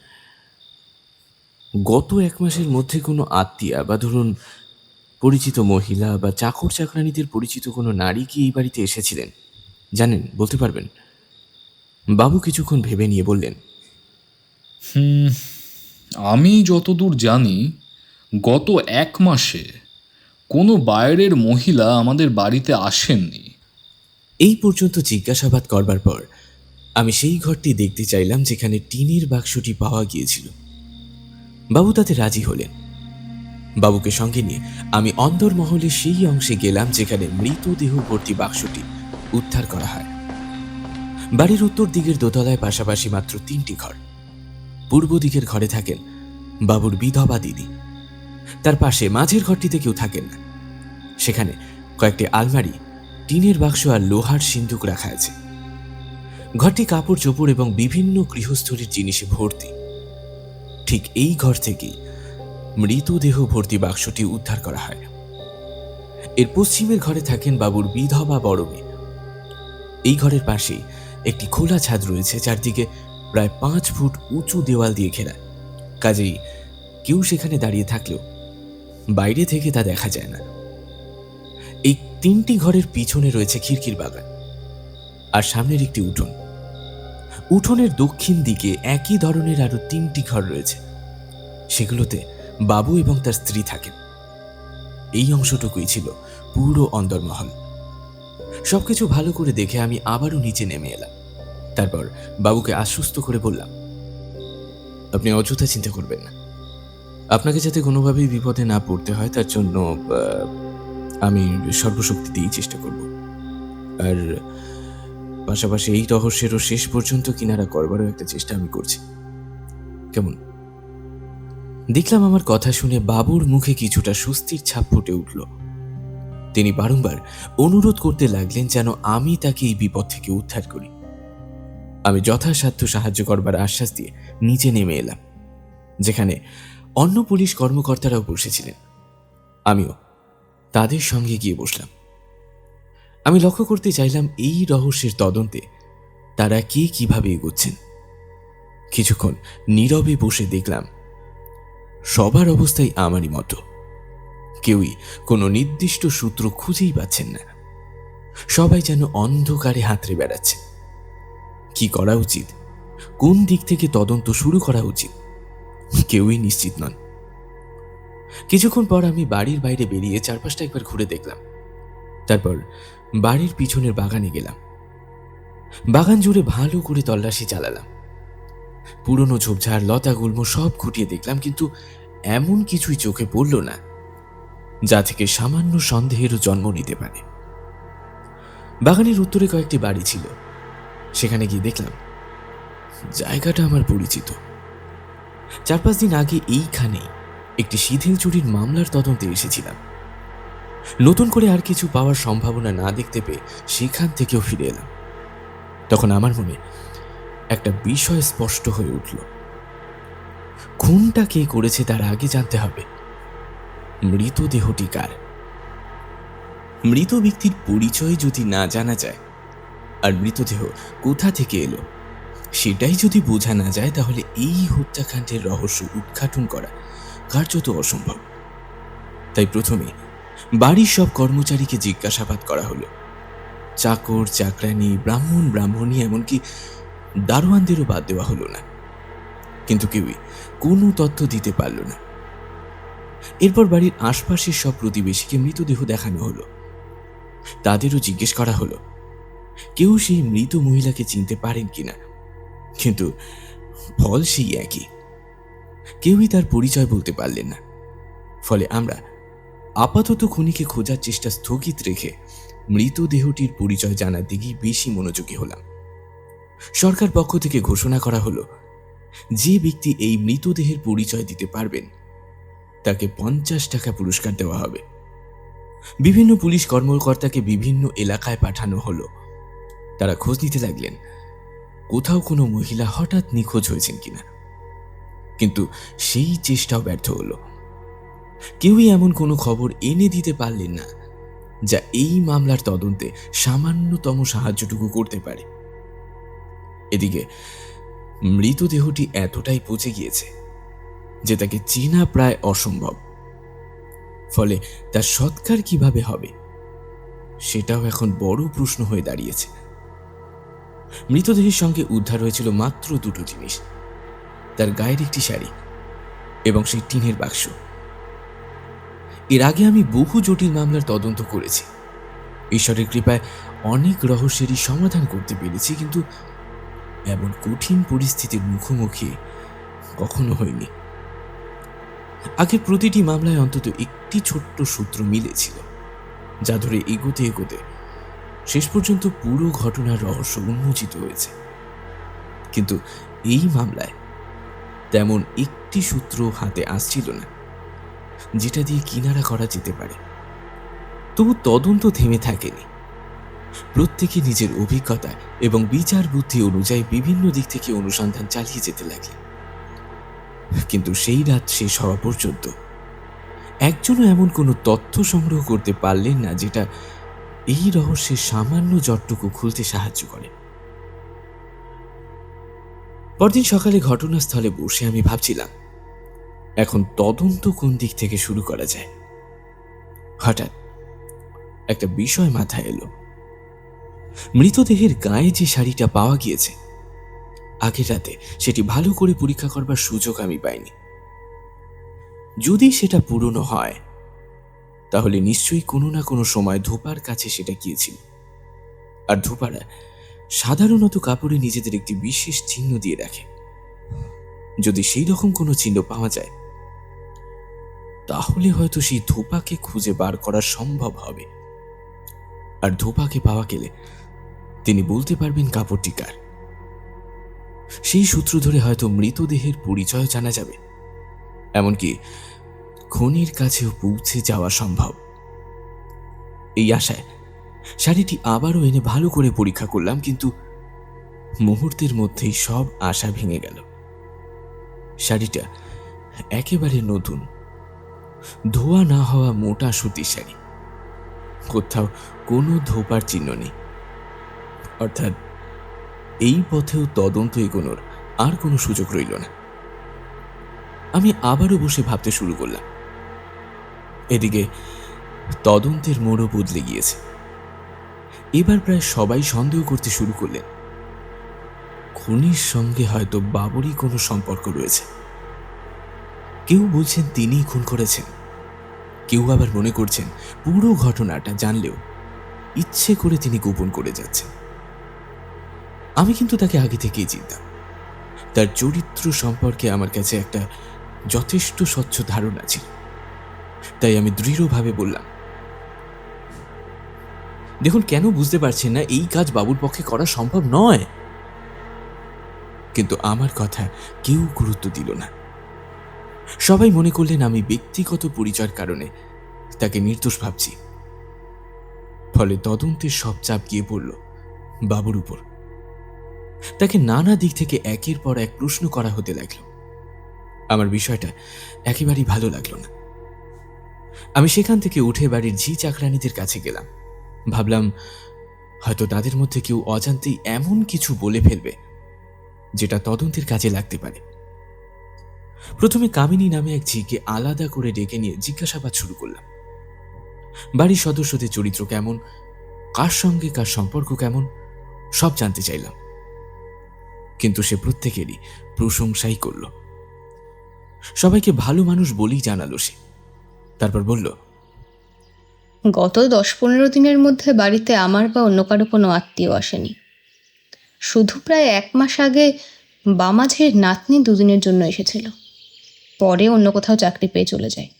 Speaker 1: গত 1 মাসের মধ্যে কোনো আত্মীয়া বা ধরুন পরিচিত মহিলা বা চাকর চাকরানিদের পরিচিত কোনো নারী কি এই বাড়িতে এসেছিলেন? জানেন, বলতে পারবেন? বাবু কিছুক্ষণ ভেবে নিয়ে বললেন,
Speaker 3: আমি যতদূর জানি গত 1 মাসে কোনো বাইরের মহিলা আমাদের বাড়িতে আসেননি।
Speaker 1: এই পর্যন্ত জিজ্ঞাসাবাদ করবার পর আমি সেই ঘরটি দেখতে চাইলাম যেখানে টিনের বাক্সটি পাওয়া গিয়েছিল। বাবু তাতে রাজি হলেন। বাবুকে সঙ্গে নিয়ে আমি অন্দরমহলের সেই অংশে গেলাম যেখানে মৃতদেহ ভর্তি বাক্সটি উদ্ধার করা হয়। বাড়ির উত্তর দিকের দোতলায় পাশাপাশি মাত্র 3টি ঘর। পূর্ব দিকের ঘরে থাকেন বাবুর বিধবা দিদি, তার পাশে মাঝের ঘরটিতে কেউ থাকেন না। সেখানে কয়েকটি আলমারি, টিনের বাক্স আর লোহার সিন্দুক রাখা আছে। ঘরটি কাপড় চোপড় এবং বিভিন্ন গৃহস্থলীর জিনিসে ভর্তি। ঠিক এই ঘর থেকেই মৃতদেহ ভর্তি বাক্সটি উদ্ধার করা হয়। এর পশ্চিমের ঘরে থাকেন বাবুর বিধবা বড় মেয়ে। এই ঘরের পাশেই একটি খোলা ছাদ রয়েছে, চারদিকে প্রায় 5 ফুট উঁচু দেওয়াল দিয়ে ঘেরা। কাজেই কেউ সেখানে দাঁড়িয়ে থাকলেও বাইরে থেকে তা দেখা যায় না। এই 3টি ঘরের পিছনে রয়েছে খিড়কির বাগান আর সামনের একটি উঠোন। উঠোনের দক্ষিণ দিকে একই ধরনের আরো 3টি ঘর রয়েছে, সেগুলোতে বাবু এবং তার স্ত্রী থাকেন। এই অংশটুকুই ছিল পুরো অন্দরমহল। সবকিছু ভালো করে দেখে আমি আবারও নিচে নেমে এলাম। তারপর বাবুকে আশ্বস্ত করে বললাম, আপনি অযথা চিন্তা করবেন না। আপনাকে যাতে কোনোভাবেই বিপদে না পড়তে হয় তার জন্য আমি সর্বশক্তি দিয়েই চেষ্টা করব। আর পাশাপাশি এই রহস্যেরও শেষ পর্যন্ত কিনারা করবারও একটা চেষ্টা আমি করছি। কেমন? দেখলাম আমার কথা শুনে বাবুর মুখে কিছুটা স্বস্তির ছাপ ফুটে উঠল। তিনি বারংবার অনুরোধ করতে লাগলেন যেন আমি তাকে এই বিপদ থেকে উদ্ধার করি। আমি যথাসাধ্য সাহায্য করবার আশ্বাস দিয়ে নিচে নেমে এলাম, যেখানে অন্য পুলিশ কর্মকর্তারাও বসেছিলেন। আমিও তাদের সঙ্গে গিয়ে বসলাম। আমি লক্ষ্য করতে চাইলাম এই রহস্যের তদন্তে তারা কে কিভাবে এগোচ্ছেন। কিছুক্ষণ নীরবে বসে দেখলাম সবার অবস্থাই আমারই মতো। কেউই কোনো নির্দিষ্ট সূত্র খুঁজেই পাচ্ছেন না। সবাই যেন অন্ধকারে হাতড়ে বেড়াচ্ছে। কি করা উচিত, কোন দিক থেকে তদন্ত শুরু করা উচিত, কেউই নিশ্চিত নন। কিছুক্ষণ পর আমি বাড়ির বাইরে বেরিয়ে চারপাশটা একবার ঘুরে দেখলাম। তারপর বাড়ির পিছনের বাগানে গেলাম। বাগান জুড়ে ভালো করে তল্লাশি চালালাম। পুরনো ঝোপঝাড়, লতা গুল্ম সব খুঁটিয়ে দেখলাম, কিন্তু এমন কিছুই চোখে পড়ল না যা থেকে সামান্য সন্দেহেরও জন্ম নিতে পারে। বাগানের উত্তরে কয়েকটি বাড়ি ছিল। সেখানে গিয়ে দেখলাম জায়গাটা আমার পরিচিত। 4-5 দিন আগে এইখানে একটি শিথিল চুরির মামলার তদন্তে এসেছিলাম। নতুন করে আর কিছু পাওয়ার সম্ভাবনা না দেখতে পেয়ে সেখান থেকেও ফিরে এলাম। তখন আমার মনে একটা বিষয় স্পষ্ট হয়ে উঠল। খুনটা কে করেছে তার আগে জানতে হবে মৃতদেহটি কার। মৃত ব্যক্তির পরিচয় যদি না জানা যায়, আর মৃতদেহ কোথা থেকে এলো সেটাই যদি বোঝা না যায়, তাহলে এই হত্যাকাণ্ডের রহস্য উদ্ঘাটন করা কার্যত অসম্ভব। তাই প্রথমে বাড়ির সব কর্মচারীকে জিজ্ঞাসাবাদ করা হলো। চাকর, চাকরানি, ব্রাহ্মণ, ব্রাহ্মণী, এমনকি দারোয়ানদেরও বাদ দেওয়া হলো না। কিন্তু কেউই কোনো তথ্য দিতে পারল না। এরপর বাড়ির আশপাশের সব প্রতিবেশীকে মৃতদেহ দেখানো হলো। তাদেরও জিজ্ঞেস করা হলো কেউ সেই মৃত মহিলাকে চিনতে পারেন কিনা, কিন্তু ফল সেই একই। কেউই তার পরিচয় বলতে পারলেন না। ফলে আমরা আপাতত খুনিকে খোঁজার চেষ্টা স্থগিত রেখে মৃতদেহটির পরিচয় জানার দিকেই বেশি মনোযোগী হলাম। সরকার পক্ষ থেকে ঘোষণা করা হলো যে ব্যক্তি এই মৃতদেহের পরিচয় দিতে পারবেন তাকে 50 টাকা পুরস্কার দেওয়া হবে। বিভিন্ন পুলিশ কর্মকর্তাকে বিভিন্ন এলাকায় পাঠানো হলো। তারা খোঁজ নিতে লাগলেন কোথাও কোনো মহিলা হঠাৎ নিখোঁজ হয়েছেন কিনা, কিন্তু সেই চেষ্টাও ব্যর্থ হলো। কেউই এমন কোনো খবর এনে দিতে পারলেন না যা এই মামলার তদন্তে সামান্যতম সাহায্যটুকু করতে পারে। এদিকে মৃতদেহটি এতটাই পচে গিয়েছে যে তাকে চেনা প্রায় অসম্ভব। ফলে তার সৎকার কিভাবে হবে সেটাও এখন বড় প্রশ্ন হয়ে দাঁড়িয়েছে। মৃতদেহের সঙ্গে উদ্ধার হয়েছিল মাত্র 2টো জিনিস, তার গায়ের একটি শাড়ি এবং সেই টিনের বাক্স। এর আগে আমি বহু জটিল মামলার তদন্ত করেছি। ঈশ্বরের কৃপায় অনেক রহস্যেরই সমাধান করতে পেরেছি, কিন্তু এমন কঠিন পরিস্থিতির মুখোমুখি কখনো হয়নি। আগে প্রতিটি মামলায় অন্তত একটি ছোট্ট সূত্র মিলেছিল, যা ধরে এগোতে এগোতে শেষ পর্যন্ত পুরো ঘটনার রহস্য উন্মোচিত হয়েছে। কিন্তু এই মামলায় তেমন একটি সূত্র হাতে আসছিল না যেটা দিয়ে কিনারা করা যেতে পারে। তবু তদন্ত থেমে থাকেনি। প্রত্যেকে নিজের অভিজ্ঞতা এবং বিচার বুদ্ধি অনুযায়ী বিভিন্ন দিক থেকে অনুসন্ধান চালিয়ে যেতে লাগলেন। কিন্তু সেই রাত শেষ হওয়া পর্যন্ত একজনও এমন কোনো তথ্য সংগ্রহ করতে পারলেন না যেটা এই রহস্যের সামান্য জটটুকু খুলতে সাহায্য করে। পরদিন সকালে ঘটনাস্থলে বসে আমি ভাবছিলাম এখন তদন্ত কোন দিক থেকে শুরু করা যায়। হঠাৎ একটা বিষয় মাথায় এলো। মৃতদেহের গায়ে যে শাড়িটা পাওয়া গিয়েছে, আগের রাতে সেটি ভালো করে পরীক্ষা করবার সুযোগ আমি পাইনি। যদি সেটা পুরনো হয় তাহলে নিশ্চয়ই কোনো না কোনো সময় ধোপার কাছে সেটা গিয়েছিল। আর ধোপারা সাধারণত কাপড়ে নিজেদের একটি বিশেষ চিহ্ন দিয়ে রাখে। যদি সেই রকম কোনো চিহ্ন পাওয়া যায় তাহলে হয়তো সেই ধোপাকে খুঁজে বার করা সম্ভব হবে। আর ধোপাকে পাওয়া গেলে তিনি বলতে পারবেন কাপড়টি কার। সেই সূত্র ধরে হয়তো মৃতদেহের পরিচয় জানা যাবে। এমনকি খনির কাছেও পৌঁছে যাওয়া সম্ভব। এই আশায় শাড়িটি আবারও এনে ভালো করে পরীক্ষা করলাম, কিন্তু মুহূর্তের মধ্যেই সব আশা ভেঙে গেল। শাড়িটা একেবারে নতুন, ধোয়া না হওয়া মোটা সুতির শাড়ি, কোথাও কোনো ধোপার চিহ্ন নেই। অর্থাৎ এই পথেও তদন্ত এগোনোর আর কোনো সুযোগ রইল না। আমি আবারও বসে ভাবতে শুরু করলাম। এদিকে তদন্তের মোড়ও বদলে গিয়েছে। এবার প্রায় সবাই সন্দেহ করতে শুরু করলেন খুনির সঙ্গে হয়তো বাবুরই কোনো সম্পর্ক রয়েছে। কেউ বলছেন তিনিই খুন করেছেন, কেউ আবার মনে করছেন পুরো ঘটনাটা জানলেও ইচ্ছে করে তিনি গোপন করে যাচ্ছেন। আমি কিন্তু তাকে আগে থেকেই চিনতাম। তার চরিত্র সম্পর্কে আমার কাছে একটা যথেষ্ট স্বচ্ছ ধারণা ছিল। তাই আমি দৃঢ়ভাবে বললাম, দেখুন, কেন বুঝতে পারছেন না এই কাজ বাবুর পক্ষে করা সম্ভব নয়? কিন্তু আমার কথা কেউ গুরুত্ব দিল না। সবাই মনে করলেন আমি ব্যক্তিগত পরিচয়ের কারণে তাকে নির্দোষ ভাবছি। ফলে তদন্তের সব চাপ গিয়ে পড়ল বাবুর উপর। তাকে নানা দিক থেকে একের পর এক প্রশ্ন করা হতে লাগলো। আমার বিষয়টা একেবারেই ভালো লাগলো না। আমি সেখান থেকে উঠে বাড়ির ঝি চাকরানিদের কাছে গেলাম। ভাবলাম হয়তো তাদের মধ্যে কেউ অজান্তেই এমন কিছু বলে ফেলবে যেটা তদন্তের কাজে লাগতে পারে। প্রথমে কামিনী নামে এক ঝিকে আলাদা করে ডেকে নিয়ে জিজ্ঞাসাবাদ শুরু করলাম। বাড়ির সদস্যদের চরিত্র কেমন, কার সঙ্গে কার সম্পর্ক কেমন, সব জানতে চাইলাম। কিন্তু সে প্রত্যেকেরই প্রশংসাই করল। সবাইকে ভালো মানুষ বলেই জানালো সে। তারপর বলল,
Speaker 4: গত 10-15 দিনের মধ্যে বাড়িতে আমার বা অন্য কারো কোনো আত্মীয় আসেনি। শুধু প্রায় 1 মাস আগে বামাঝের নাতনি 2 দিনের জন্য এসেছিল, পরে অন্য কোথাও চাকরি পেয়ে চলে যায়।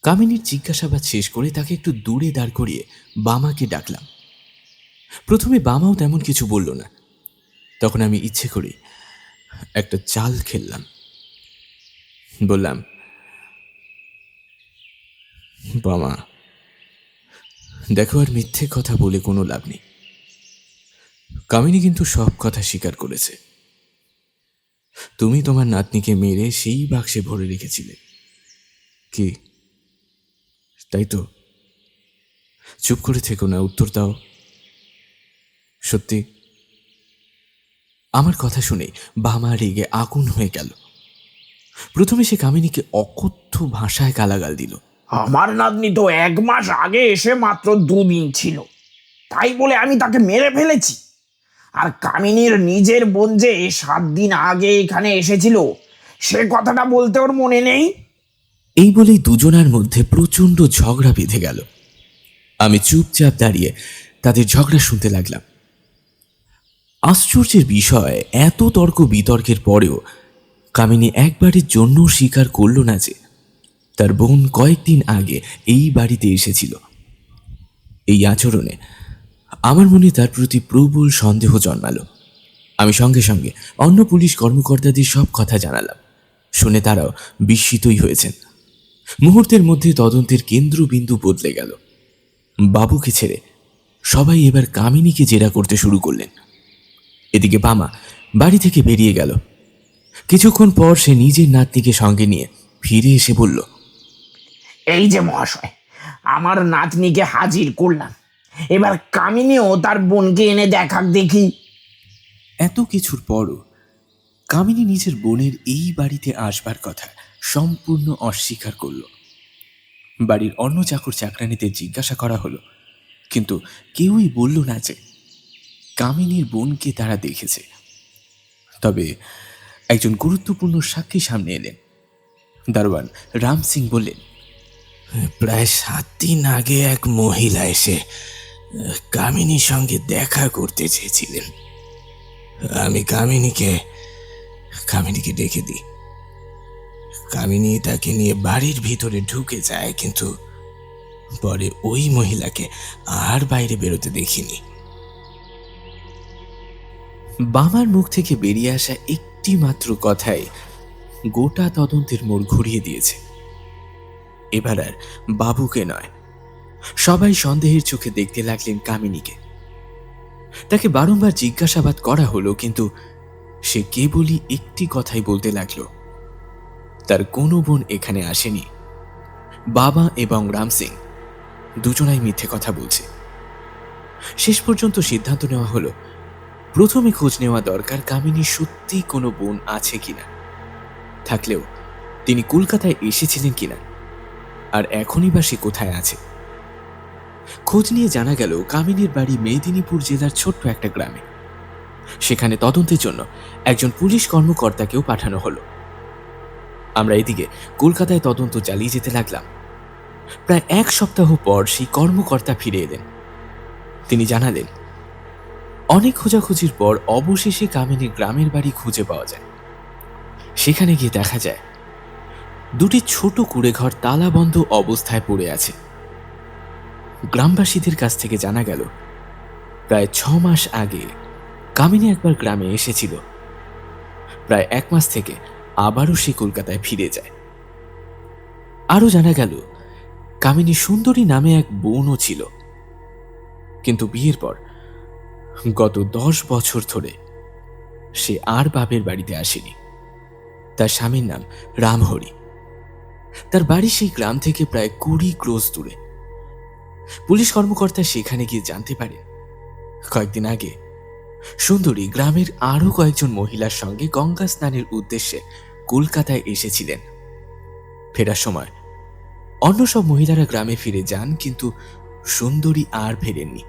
Speaker 1: কামিনীর জিজ্ঞাসাবাদ শেষ করে তাকে একটু দূরে দাঁড় করিয়ে বামাকে ডাকলাম। প্রথমে বামাও তেমন কিছু বলল না। তখন আমি ইচ্ছে করে একটা চাল খেললাম। বললাম, বামা, দেখো, আর মিথ্যে কথা বলে কোনো লাভ নেই। কামিনী কিন্তু সব কথা স্বীকার করেছে। তুমি তোমার নাতনিকে মেরে সেই বাক্সে ভরে রেখেছিলে, কি তাই তো? চুপ করে থেকো না, উত্তর দাও। সত্যি? আমার কথা শুনে বামা রেগে আগুন হয়ে গেল। প্রথমে সে কামিনীকে অকথ্য ভাষায় গালাগাল দিল।
Speaker 5: আমার নাতনি তো 1 মাস আগে এসে মাত্র 2 দিন ছিল, তাই বলে আমি তাকে মেরে ফেলেছি? আর কামিনীর নিজের বোন যে 7 দিন আগে এখানে এসেছিল, সে কথাটা বলতে ওর মনে নেই?
Speaker 1: এই বলেই দুজনার মধ্যে প্রচণ্ড ঝগড়া বেঁধে গেল। আমি চুপচাপ দাঁড়িয়ে তাদের ঝগড়া শুনতে লাগলাম। আশ্চর্যের বিষয়, এত তর্ক বিতর্কের পরেও কামিনী একবারের জন্য স্বীকার করল না যে তার বোন কয়েকদিন আগে এই বাড়িতে এসেছিল। এই আচরণে আমার মনে তার প্রতি প্রবল সন্দেহ জন্মালো। আমি সঙ্গে সঙ্গে অন্য পুলিশ কর্মকর্তাদের সব কথা জানালাম। শুনে তারাও বিস্মিতই হয়েছেন। মুহূর্তের মধ্যে তদন্তের কেন্দ্রবিন্দু বদলে গেল। বাবুকে ছেড়ে সবাই এবার কামিনীকে জেরা করতে শুরু করলেন। এদিকে বামা বাড়ি থেকে বেরিয়ে গেল। কিছুক্ষণ পর সে নিজের নাতনিকে সঙ্গে নিয়ে ফিরে এসে বলল,
Speaker 5: এই যে মহাশয়, আমার নাতনিকে হাজির করলাম। এবার কামিনীও তার বোনকে এনে দেখাক দেখি।
Speaker 1: এত কিছুর পরও কামিনী নিজের বোনের এই বাড়িতে আসবার কথা সম্পূর্ণ অস্বীকার করল। বাড়ির অন্য চাকর চাকরানিদের জিজ্ঞাসা করা হলো, কিন্তু কেউই বলল না যে কামিনীর বোনকে তারা দেখেছে। তবে একজন গুরুত্বপূর্ণ সাক্ষী সামনে এলেন। দারোয়ান রাম সিং বললেন, প্রায় 7 দিন আগে এক মহিলা এসে কামিনীর সঙ্গে দেখা করতে চেয়েছিলেন। আমি কামিনীকে ডেকে দিই। কামিনী তাকে নিয়ে বাড়ির ভিতরে ঢুকে যায়, কিন্তু পরে ওই মহিলাকে আর বাইরে বেরোতে দেখিনি। বামার মুখ থেকে বেরিয়ে আসা একটি মাত্র কথাই গোটা তদন্তের মোড় ঘুরিয়ে দিয়েছে। এবার আর বাবুকে নয়, সবাই সন্দেহের চোখে দেখতে লাগলেন কামিনীকে। তাকে বারংবার জিজ্ঞাসাবাদ করা হলো, কিন্তু সে কেবলই একটি কথাই বলতে লাগলো, তার কোনো বোন এখানে আসেনি। বাবা এবং রাম সিং দুজনাই মিথ্যে কথা বলছে। শেষ পর্যন্ত সিদ্ধান্ত নেওয়া হলো, প্রথমে খোঁজ নেওয়া দরকার কামিনীর সত্যি কোনো বোন আছে কিনা, থাকলেও তিনি কলকাতায় এসেছিলেন কিনা, আর এখনই বা সে কোথায় আছে। খোঁজ নিয়ে জানা গেল কামিনীর বাড়ি মেদিনীপুর জেলার ছোট্ট একটা গ্রামে। সেখানে তদন্তের জন্য একজন পুলিশ কর্মকর্তাকেও পাঠানো হলো। আমরা এদিকে কলকাতায় তদন্ত চালিয়ে যেতে লাগলাম। প্রায় 1 সপ্তাহ পর সেই কর্মকর্তা ফিরে এলেন। তিনি জানালেন, অনেক খোঁজাখুঁজির পর অবশেষে কামিনীর গ্রামের বাড়ি খুঁজে পাওয়া যায়। সেখানে গিয়ে দেখা যায় দুটি ছোট কুঁড়েঘর তালাবন্ধ অবস্থায় পড়ে আছে। গ্রামবাসীদের কাছ থেকে জানা গেল, প্রায় 6 মাস আগে কামিনী একবার গ্রামে এসেছিল। প্রায় 1 মাস থেকে আবারও সে কলকাতায় ফিরে যায়। আরও জানা গেল, কামিনী সুন্দরী নামে এক বোনও ছিল, কিন্তু বিয়ের পর গত 10 বছর ধরে সে আর বাপের বাড়িতে আসেনি। তার স্বামীর নাম রামহরি। তার বাড়ি সেই গ্রাম থেকে প্রায় 20 ক্রোশ দূরে। পুলিশ কর্মকর্তা সেখানে গিয়ে জানতে পারেন, কয়েকদিন আগে সুন্দরী গ্রামের আরো কয়েকজন মহিলার সঙ্গে গঙ্গা স্নানের উদ্দেশ্যে কলকাতায় এসেছিলেন। ফেরার সময় অন্য সব মহিলারা গ্রামে ফিরে যান, কিন্তু সুন্দরী আর ফেরেননি।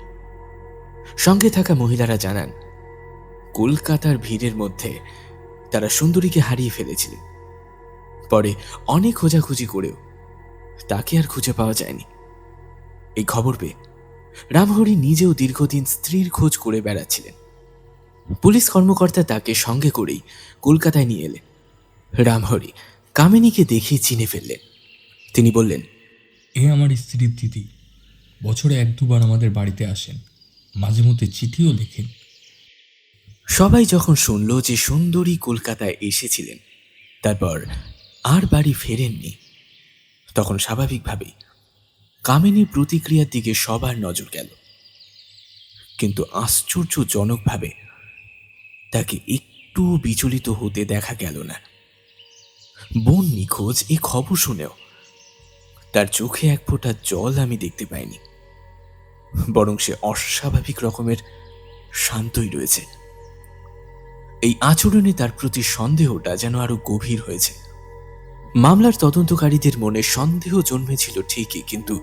Speaker 1: সঙ্গে থাকা মহিলারা জানান, কলকাতার ভিড়ের মধ্যে তারা সুন্দরীকে হারিয়ে ফেলেছিলেন। পরে অনেক খোঁজাখুঁজি করেও তাকে আর খুঁজে পাওয়া যায়নি। এই খবর পেয়ে রামহরি নিজেও দীর্ঘদিন স্ত্রীর খোঁজ করে বেড়াচ্ছিলেন। পুলিশ কর্মকর্তা তাকে সঙ্গে করেই কলকাতায় নিয়ে এলেন। রামহরি কামিনীকে দেখে চিনে ফেললেন। তিনি বললেন,
Speaker 6: এ আমার স্ত্রীর দিদি। বছরে 1-2 বার আমাদের বাড়িতে আসেন, মাঝে মধ্যে চিঠিও লেখেন।
Speaker 1: সবাই যখন শুনল যে সুন্দরী কলকাতায় এসেছিলেন, তারপর আর বাড়ি ফেরেননি, তখন স্বাভাবিকভাবেই কামিনীর প্রতিক্রিয়ার দিকে সবার নজর গেল। কিন্তু আশ্চর্যজনকভাবে তাকে একটু বিচলিত হতে দেখা গেল না। বোন নিখোঁজ এ খবর শুনেও তার চোখে এক ফোঁটা জল আমি দেখতে পাইনি, বরং সে অস্বাভাবিক রকমের শান্তই রয়েছে। এই আচরণে তার প্রতি সন্দেহটা যেন আরো গভীর হয়েছে। মামলার তদন্তকারীদের মনে সন্দেহ জন্মেছিল ঠিকই, কিন্তু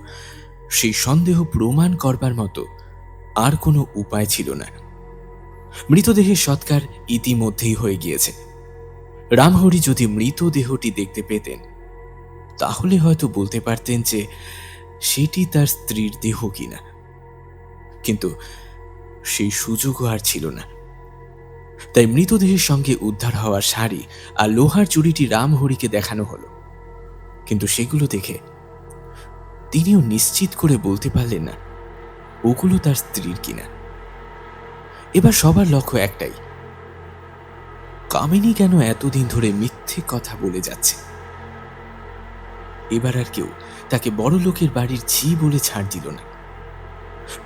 Speaker 1: সেই সন্দেহ প্রমাণ করবার মতো আর কোনো উপায় ছিল না। মৃতদেহের সৎকার ইতিমধ্যেই হয়ে গিয়েছে। রামহরি যদি মৃতদেহটি দেখতে পেতেন, তাহলে হয়তো বলতে পারতেন যে সেটি তার স্ত্রীর দেহ কিনা, কিন্তু সেই সুযোগও আর ছিল না। তাই মৃতদেহের সঙ্গে উদ্ধার হওয়া শাড়ি আর লোহার চুড়িটি রামহরিকে দেখানো হলো, কিন্তু সেগুলো দেখে তিনিও নিশ্চিত করে বলতে পারলেন না ওগুলো তার স্ত্রীর কিনা। এবার সবার লক্ষ্য একটাই, কামিনী কেন এতদিন ধরে মিথ্যে কথা বলে যাচ্ছে। এবার আর কেউ তাকে বড় লোকের বাড়ির ঝি বলে ছাড় দিল না।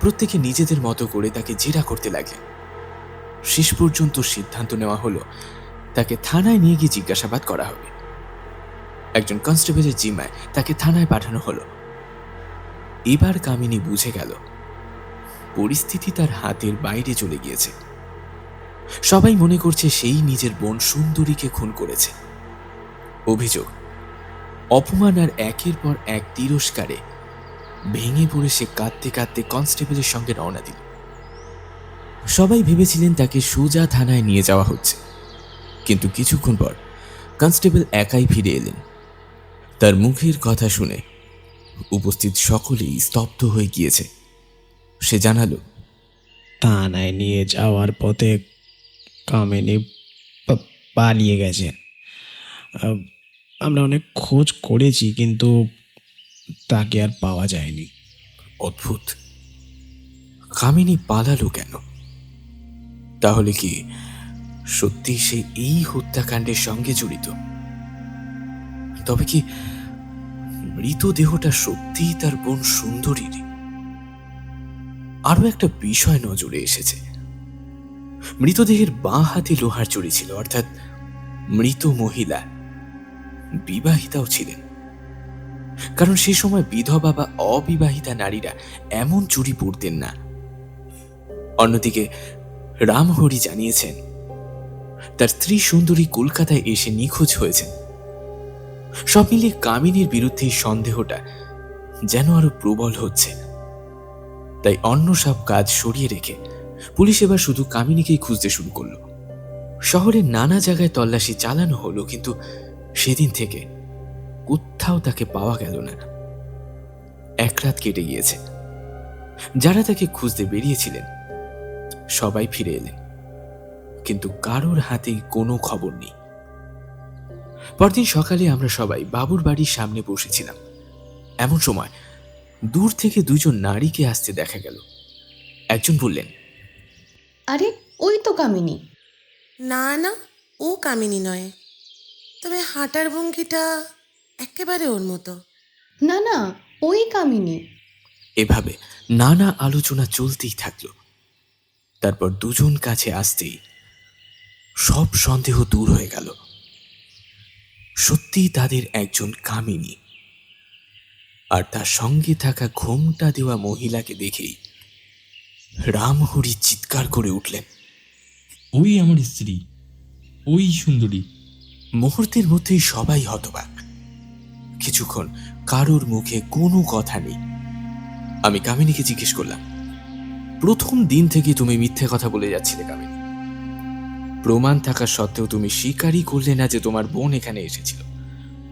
Speaker 1: প্রত্যেকে নিজেদের মতো করে তাকে জেরা করতে লাগলেন। শেষ পর্যন্ত সিদ্ধান্ত নেওয়া হলো তাকে থানায় নিয়ে গিয়ে জিজ্ঞাসাবাদ করা হবে। একজন কনস্টেবলের জিম্মায় তাকে থানায় পাঠানো হলো। এবার কামিনী বুঝে গেল পরিস্থিতি তার হাতের বাইরে চলে গিয়েছে। সবাই মনে করছে সেই নিজের বোন সুন্দরীকে খুন করেছে। অভিযোগ, অপমান আর একের পর এক তিরস্কারে ভেঙে পড়ে সে কাঁদতে কাঁদতে কনস্টেবলের সঙ্গে রওনা দিল। সবাই ভেবেছিলেন তাকে সোজা থানায় নিয়ে যাওয়া হচ্ছে, কিন্তু কিছুক্ষণ পর কনস্টেবল একাই ফিরে এলেন। তার মুখের কথা শুনে উপস্থিত সকলেই স্তব্ধ হয়ে গিয়েছে। সে জানালো,
Speaker 7: থানায় নিয়ে যাওয়ার পথে কামিনী পালিয়ে গেছেন। আমরা অনেক খোঁজ করেছি, কিন্তু তাকে আর পাওয়া যায়নি।
Speaker 1: অদ্ভুত, কামিনী পালালো কেন? তাহলে কি সত্যি সে এই হত্যাকাণ্ডের সঙ্গে জড়িত? তবে কি মৃতদেহটা সত্যিই তার বোন সুন্দরীর? আরো একটা বিষয় নজরে এসেছে। মৃতদেহের বাঁ হাতে লোহার চুড়ি ছিল, অর্থাৎ মৃত মহিলা বিবাহিতাও ছিলেন। কারণ সে সময় বিধবা বা অবিবাহিতা নারীরা এমন চুড়ি পরতেন না। অন্যদিকে রামহরি জানিয়েছেন তার স্ত্রী সুন্দরী কলকাতায় এসে নিখোঁজ হয়েছেন। সব মিলিয়ে কামিনীর বিরুদ্ধে সন্দেহটা যেন আরো প্রবল হচ্ছে। তাই অন্য সব কাজ সরিয়ে রেখে পুলিশ এবার শুধু কামিনীকেই খুঁজতে শুরু করলো। শহরের নানা জায়গায় তল্লাশি চালানো হলো, কিন্তু সেদিন থেকে কোথাও তাকে পাওয়া গেল না। এক রাত কেটে গিয়েছে। যারা তাকে খুঁজতে বেরিয়েছিলেন সবাই ফিরে এলেন, কিন্তু কারোর হাতেই কোনো খবর নেই। পরদিন সকালে আমরা সবাই বাবুর বাড়ির সামনে বসেছিলাম। এমন সময় দূর থেকে দুজন নারীকে আসতে দেখা গেল। একজন বললেন,
Speaker 4: আরে ওই তো কামিনী।
Speaker 8: না না, ও কামিনী নয়, তবে হাঁটার ভঙ্গিটা একেবারে ওর মতো।
Speaker 4: না না, ওই কামিনী।
Speaker 1: এভাবে নানা আলোচনা চলতেই থাকলো। তারপর দুজন কাছে আসতেই সব সন্দেহ দূর হয়ে গেল। সত্যিই তাদের একজন কামিনী, আর তার সঙ্গে থাকা ঘোমটা দেওয়া মহিলাকে দেখেই রামহরি চিৎকার করে উঠলেন,
Speaker 6: ওই আমার স্ত্রী, ওই সুন্দরী।
Speaker 1: মুহূর্তের মধ্যেই সবাই হতবাক। কিছুক্ষণ কারোর মুখে কোনো কথা নেই। আমি কামিনীকে জিজ্ঞেস করলাম, প্রথম দিন থেকে তুমি মিথ্যে কথা বলে যাচ্ছিলে কামিনী। প্রমাণ থাকা সত্ত্বেও তুমি স্বীকারই করলে না যে তোমার বোন এখানে এসেছিল।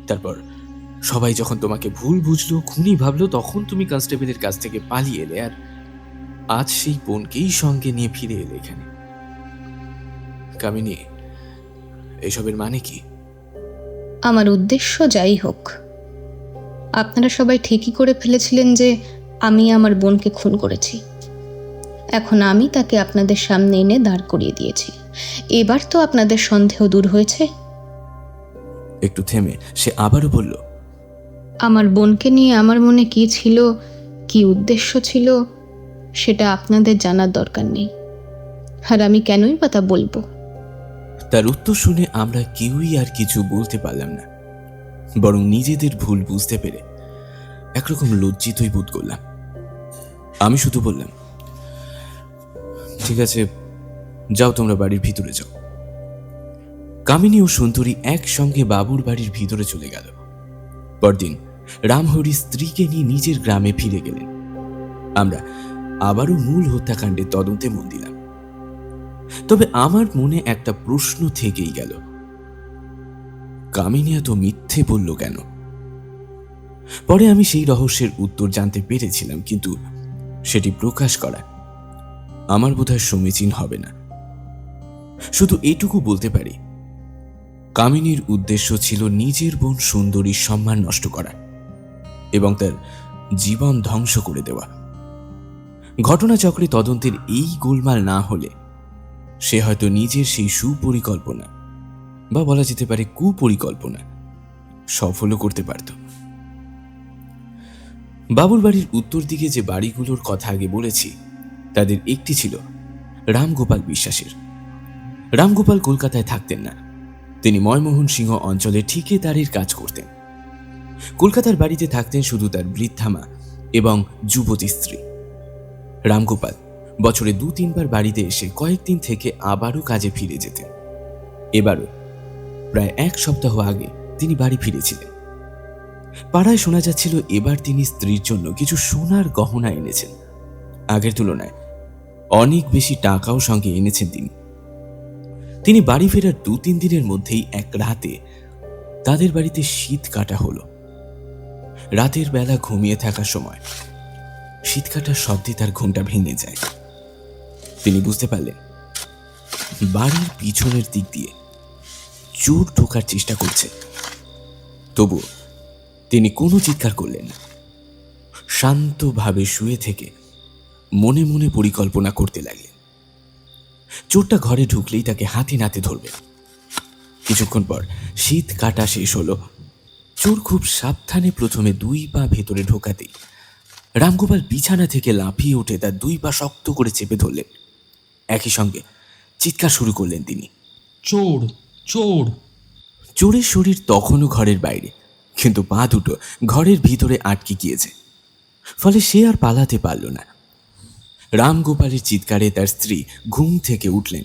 Speaker 1: তারপর সবাই যখন তোমাকে ভুল বুঝলো, খুনি ভাবলো, তখন তুমি কনস্টেবলের কাছ থেকে পালিয়ে এলে, আর আজ সেই বোনকেই সঙ্গে নিয়ে ফিরে এলে এখানে। কামিনী, এসবের মানে কি?
Speaker 4: আমার উদ্দেশ্য যাই হোক, আপনারা সবাই ঠিকই করে ফেলেছিলেন যে আমি আমার বোনকে খুন করেছি। এখন আমি তাকে আপনাদের সামনে এনে দাঁড় করিয়ে দিয়েছি। এবার তো আপনাদের সন্দেহ দূর হয়েছে।
Speaker 1: একটু থেমে সে আবারও বলল,
Speaker 4: আমার বোনকে নিয়ে আমার মনে কি ছিল, কি উদ্দেশ্য ছিল, সেটা আপনাদের জানার দরকার নেই। আর আমি কেনই বা তা বলবো?
Speaker 1: তার উত্তর শুনে আমরা কেউই আর কিছু বলতে পারলাম না, বরং নিজেদের ভুল বুঝতে পেরে একরকম লজ্জিতই বোধ করলাম। আমি শুধু বললাম, ঠিক আছে, যাও, তোমরা বাড়ির ভিতরে যাও। কামিনী ও সুন্দরী একসঙ্গে বাবুর বাড়ির ভিতরে চলে গেল। পরদিন রামহরি স্ত্রীকে নিয়ে নিজের গ্রামে ফিরে গেলেন। আমরা আবারও মূল হত্যাকাণ্ডের তদন্তে মন দিলাম। তবে আমার মনে একটা প্রশ্ন থেকেই গেল, কামিনী এত মিথ্যে বলল কেন? পরে আমি সেই রহস্যের উত্তর জানতে পেরেছিলাম, কিন্তু সেটি প্রকাশ করা আমার বোধহয় সমীচীন হবে না। শুধু এটুকু বলতে পারি, কামিনীর উদ্দেশ্য ছিল নিজের বোন সুন্দরীর সম্মান নষ্ট করা এবং তার জীবন ধ্বংস করে দেওয়া। ঘটনাচক্রে তদন্তের এই গোলমাল না হলে সে হয়তো নিজের সেই সুপরিকল্পনা, বা বলা যেতে পারে কুপরিকল্পনা, সফলও করতে পারত। বাবুর বাড়ির উত্তর দিকে যে বাড়িগুলোর কথা আগে বলেছি, তাদের একটি ছিল রামগোপাল বিশ্বাসের। রামগোপাল কলকাতায় থাকতেন না, তিনি ময়মোহন সিংহ অঞ্চলে ঠিকাদারির কাজ করতেন। কলকাতার বাড়িতে থাকতেন শুধু তার বৃদ্ধা মা এবং যুবতী স্ত্রী। রামগোপাল বছরে 2-3 বার বাড়িতে এসে কয়েকদিন থেকে আবারও কাজে ফিরে যেতেন। এবারও প্রায় 1 সপ্তাহ আগে তিনি বাড়ি ফিরেছিলেন। পাড়ায় শোনা যাচ্ছিল এবার তিনি স্ত্রীর জন্য কিছু সোনার গহনা এনেছেন। আগের তুলনায় অনেক বেশি টাকাও সঙ্গে এনেছেন তিনি বাড়ি ফেরার 2-3 দিনের মধ্যেই এক রাতে তাদের বাড়িতে শীত কাটা হলো। রাতের বেলা ঘুমিয়ে থাকার সময় শীত কাটার শব্দে তার ঘুমটা ভেঙে যায়। তিনি বুঝতে পারলেন বাড়ির পিছনের দিক দিয়ে চোর ঢোকার চেষ্টা করছে। তবু তিনি কোনো চিৎকার করলেন না। শান্তভাবে শুয়ে থেকে মনে মনে পরিকল্পনা করতে লাগলেন। চোরটা ঘরে ঢুকলেই তাকে হাতে নাতে ধরবে। কিছুক্ষণ পর শীত কাটা শেষ হলো। চোর খুব সাবধানে প্রথমে 2 পা ভেতরে ঢোকাতেই রামগোপাল বিছানা থেকে লাফিয়ে উঠে তার 2 পা শক্ত করে চেপে ধরলেন। একই সঙ্গে চিৎকার শুরু করলেন তিনি,
Speaker 6: চোর চোর!
Speaker 1: চোরের শরীর তখনও ঘরের বাইরে, কিন্তু পা দুটো ঘরের ভিতরে আটকে গিয়েছে, ফলে সে আর পালাতে পারল না। রামগোপালের চিৎকারে তার স্ত্রী ঘুম থেকে উঠলেন।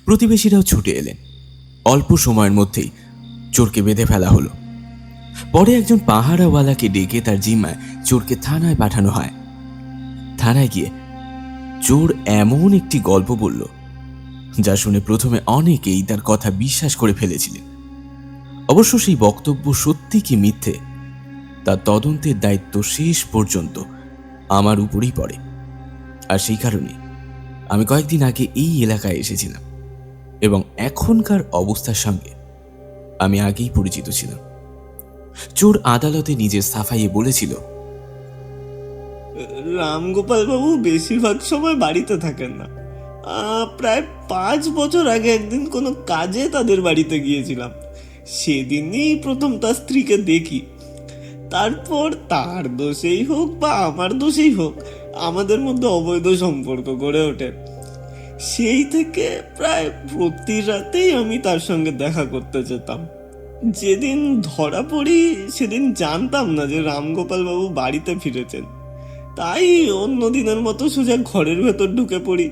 Speaker 1: প্রতিবেশীরাও ছুটে এলেন। অল্প সময়ের মধ্যেই চোরকে বেঁধে ফেলা হলো। পরে একজন পাহারাওয়ালাকে ডেকে তার জিম্মায় চোরকে থানায় পাঠানো হয়। থানায় গিয়ে চোর এমন একটি গল্প বলল, যা শুনে প্রথমে অনেকেই তার কথা বিশ্বাস করে ফেলেছিলেন। অবশ্য সেই বক্তব্য সত্যি কি মিথ্যে, তার তদন্তের দায়িত্ব শেষ পর্যন্ত আমার উপরেই পড়ে। আর সেই কারণে আমি কয়েকদিন আগে এই এলাকায় এসেছিলাম এবং এখনকার অবস্থার সঙ্গে আমি আগেই পরিচিত ছিলাম। চোর আদালতে নিজের সাফাইয়ে বলেছিল,
Speaker 9: রামগোপাল বাবু বেশিরভাগ সময় বাড়িতে থাকেন না। প্রায় 5 বছর আগে একদিন কোনো কাজে তাদের বাড়িতে গিয়েছিলাম। সেদিনই প্রথম তার স্ত্রীকে দেখি। তারপর তার দোষেই হোক বা আমার দোষেই হোক, আমাদের মধ্যে অবৈধ সম্পর্ক গড়ে ওঠে। সেই থেকে প্রায় প্রতি রাতেই আমি তার সঙ্গে দেখা করতে যেতাম। যেদিন ধরা পড়ি সেদিন জানতাম না যে রামগোপাল বাবু বাড়িতে ফিরেছেন। তাই অন্য দিনের মতো সোজা ঘরের ভেতর ঢুকে পড়ি।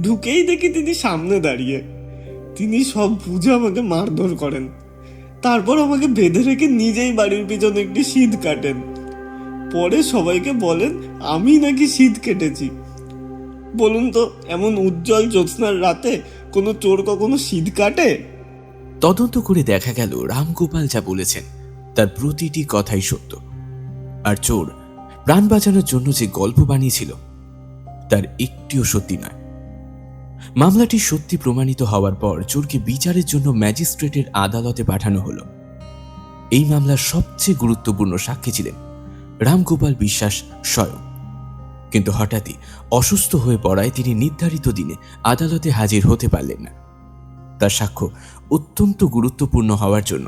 Speaker 9: ঢুকেই দেখি তিনি সামনে দাঁড়িয়ে। তিনি সব বুঝে আমাকে মারধর করেন। তারপর আমাকে বেঁধে রেখে নিজেই বাড়ির পিছনে একটি শীত কাটেন। পরে সবাইকে বলেন আমি নাকি শীত কেটেছি। বলুন তো, এমন উজ্জ্বল জ্যোৎস্নার রাতে কোনো চোর কখনো শীত কাটে?
Speaker 1: তদন্ত করে দেখা গেল রামগোপাল যা বলেছেন তার প্রতিটি কথাই সত্য। আর চোর প্রাণ বাঁচানোর জন্য যে গল্প বানিয়েছিল তার একটিও সত্যি নয়। মামলাটি সত্যি প্রমাণিত হওয়ার পর চোরকে বিচারের জন্য ম্যাজিস্ট্রেটের আদালতে পাঠানো হলো। এই মামলার সবচেয়ে গুরুত্বপূর্ণ সাক্ষী ছিলেন রামগোপাল বিশ্বাস স্বয়ং, কিন্তু হঠাৎই অসুস্থ হয়ে পড়ায় তিনি নির্ধারিত দিনে আদালতে হাজির হতে পারলেন না। তার সাক্ষ্য অত্যন্ত গুরুত্বপূর্ণ হওয়ার জন্য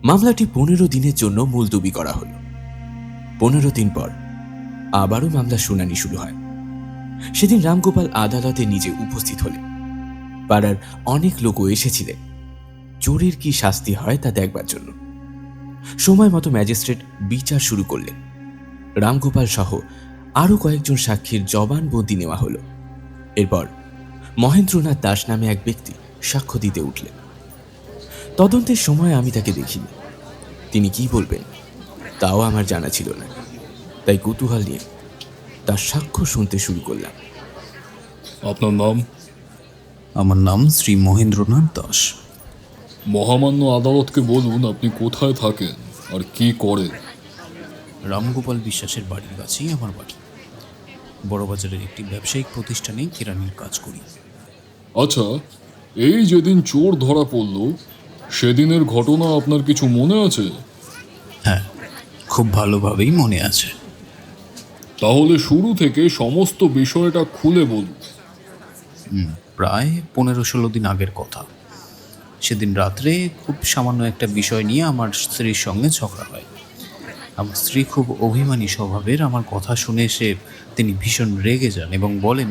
Speaker 1: মামলাটি 15 দিনের জন্য মুলতবি করা হলো। 15 দিন পর আবারও মামলা শুনানি শুরু হয়। সেদিন রামগোপাল আদালতে নিজে উপস্থিত হলেন। পাড়ার অনেক লোকও এসেছিলেন চোরের কি শাস্তি হয় তা দেখবার জন্য। সময় মতো ম্যাজিস্ট্রেট বিচার শুরু করলেন। রামগোপাল সহ আরো কয়েকজন সাক্ষীর জবানবন্দি নেওয়া হলো। এরপর মহেন্দ্রনাথ দাস নামে এক ব্যক্তি সাক্ষ্য দিতে উঠলেন। তদন্তের সময় আমি তাকে দেখিনি। তিনি কি বলবেন তাও আমার জানা ছিল না, তাই কৌতূহল নিয়ে তার সাক্ষ্য শুনতে শুরু করলাম।
Speaker 3: আপনার নাম?
Speaker 2: আমার নাম শ্রী মহেন্দ্রনাথ দাস।
Speaker 3: মহামান্য আদালতকে বলুন আপনি কোথায় থাকেন আর কি করেন।
Speaker 2: রামগোপাল বিশ্বাসের বাড়ির কাছেই আমার বাড়ি। বড়বাজারের একটি ব্যবসায়িক প্রতিষ্ঠানে কেরানির কাজ করি।
Speaker 3: আচ্ছা, এই যেদিন চোর ধরা পড়ল সেদিনের ঘটনা আপনার কিছু মনে আছে?
Speaker 2: হ্যাঁ, খুব ভালোভাবেই মনে আছে।
Speaker 3: তাহলে শুরু থেকে সমস্ত বিষয়টা খুলে বলুন।
Speaker 2: প্রায় 15-16 দিন আগের কথা। সেদিন রাত্রে খুব সামান্য একটা বিষয় নিয়ে আমার স্ত্রীর সঙ্গে ঝগড়া হয়। আমার স্ত্রী খুব অভিমানী স্বভাবের। আমার কথা শুনে তিনি ভীষণ রেগে যান এবং বলেন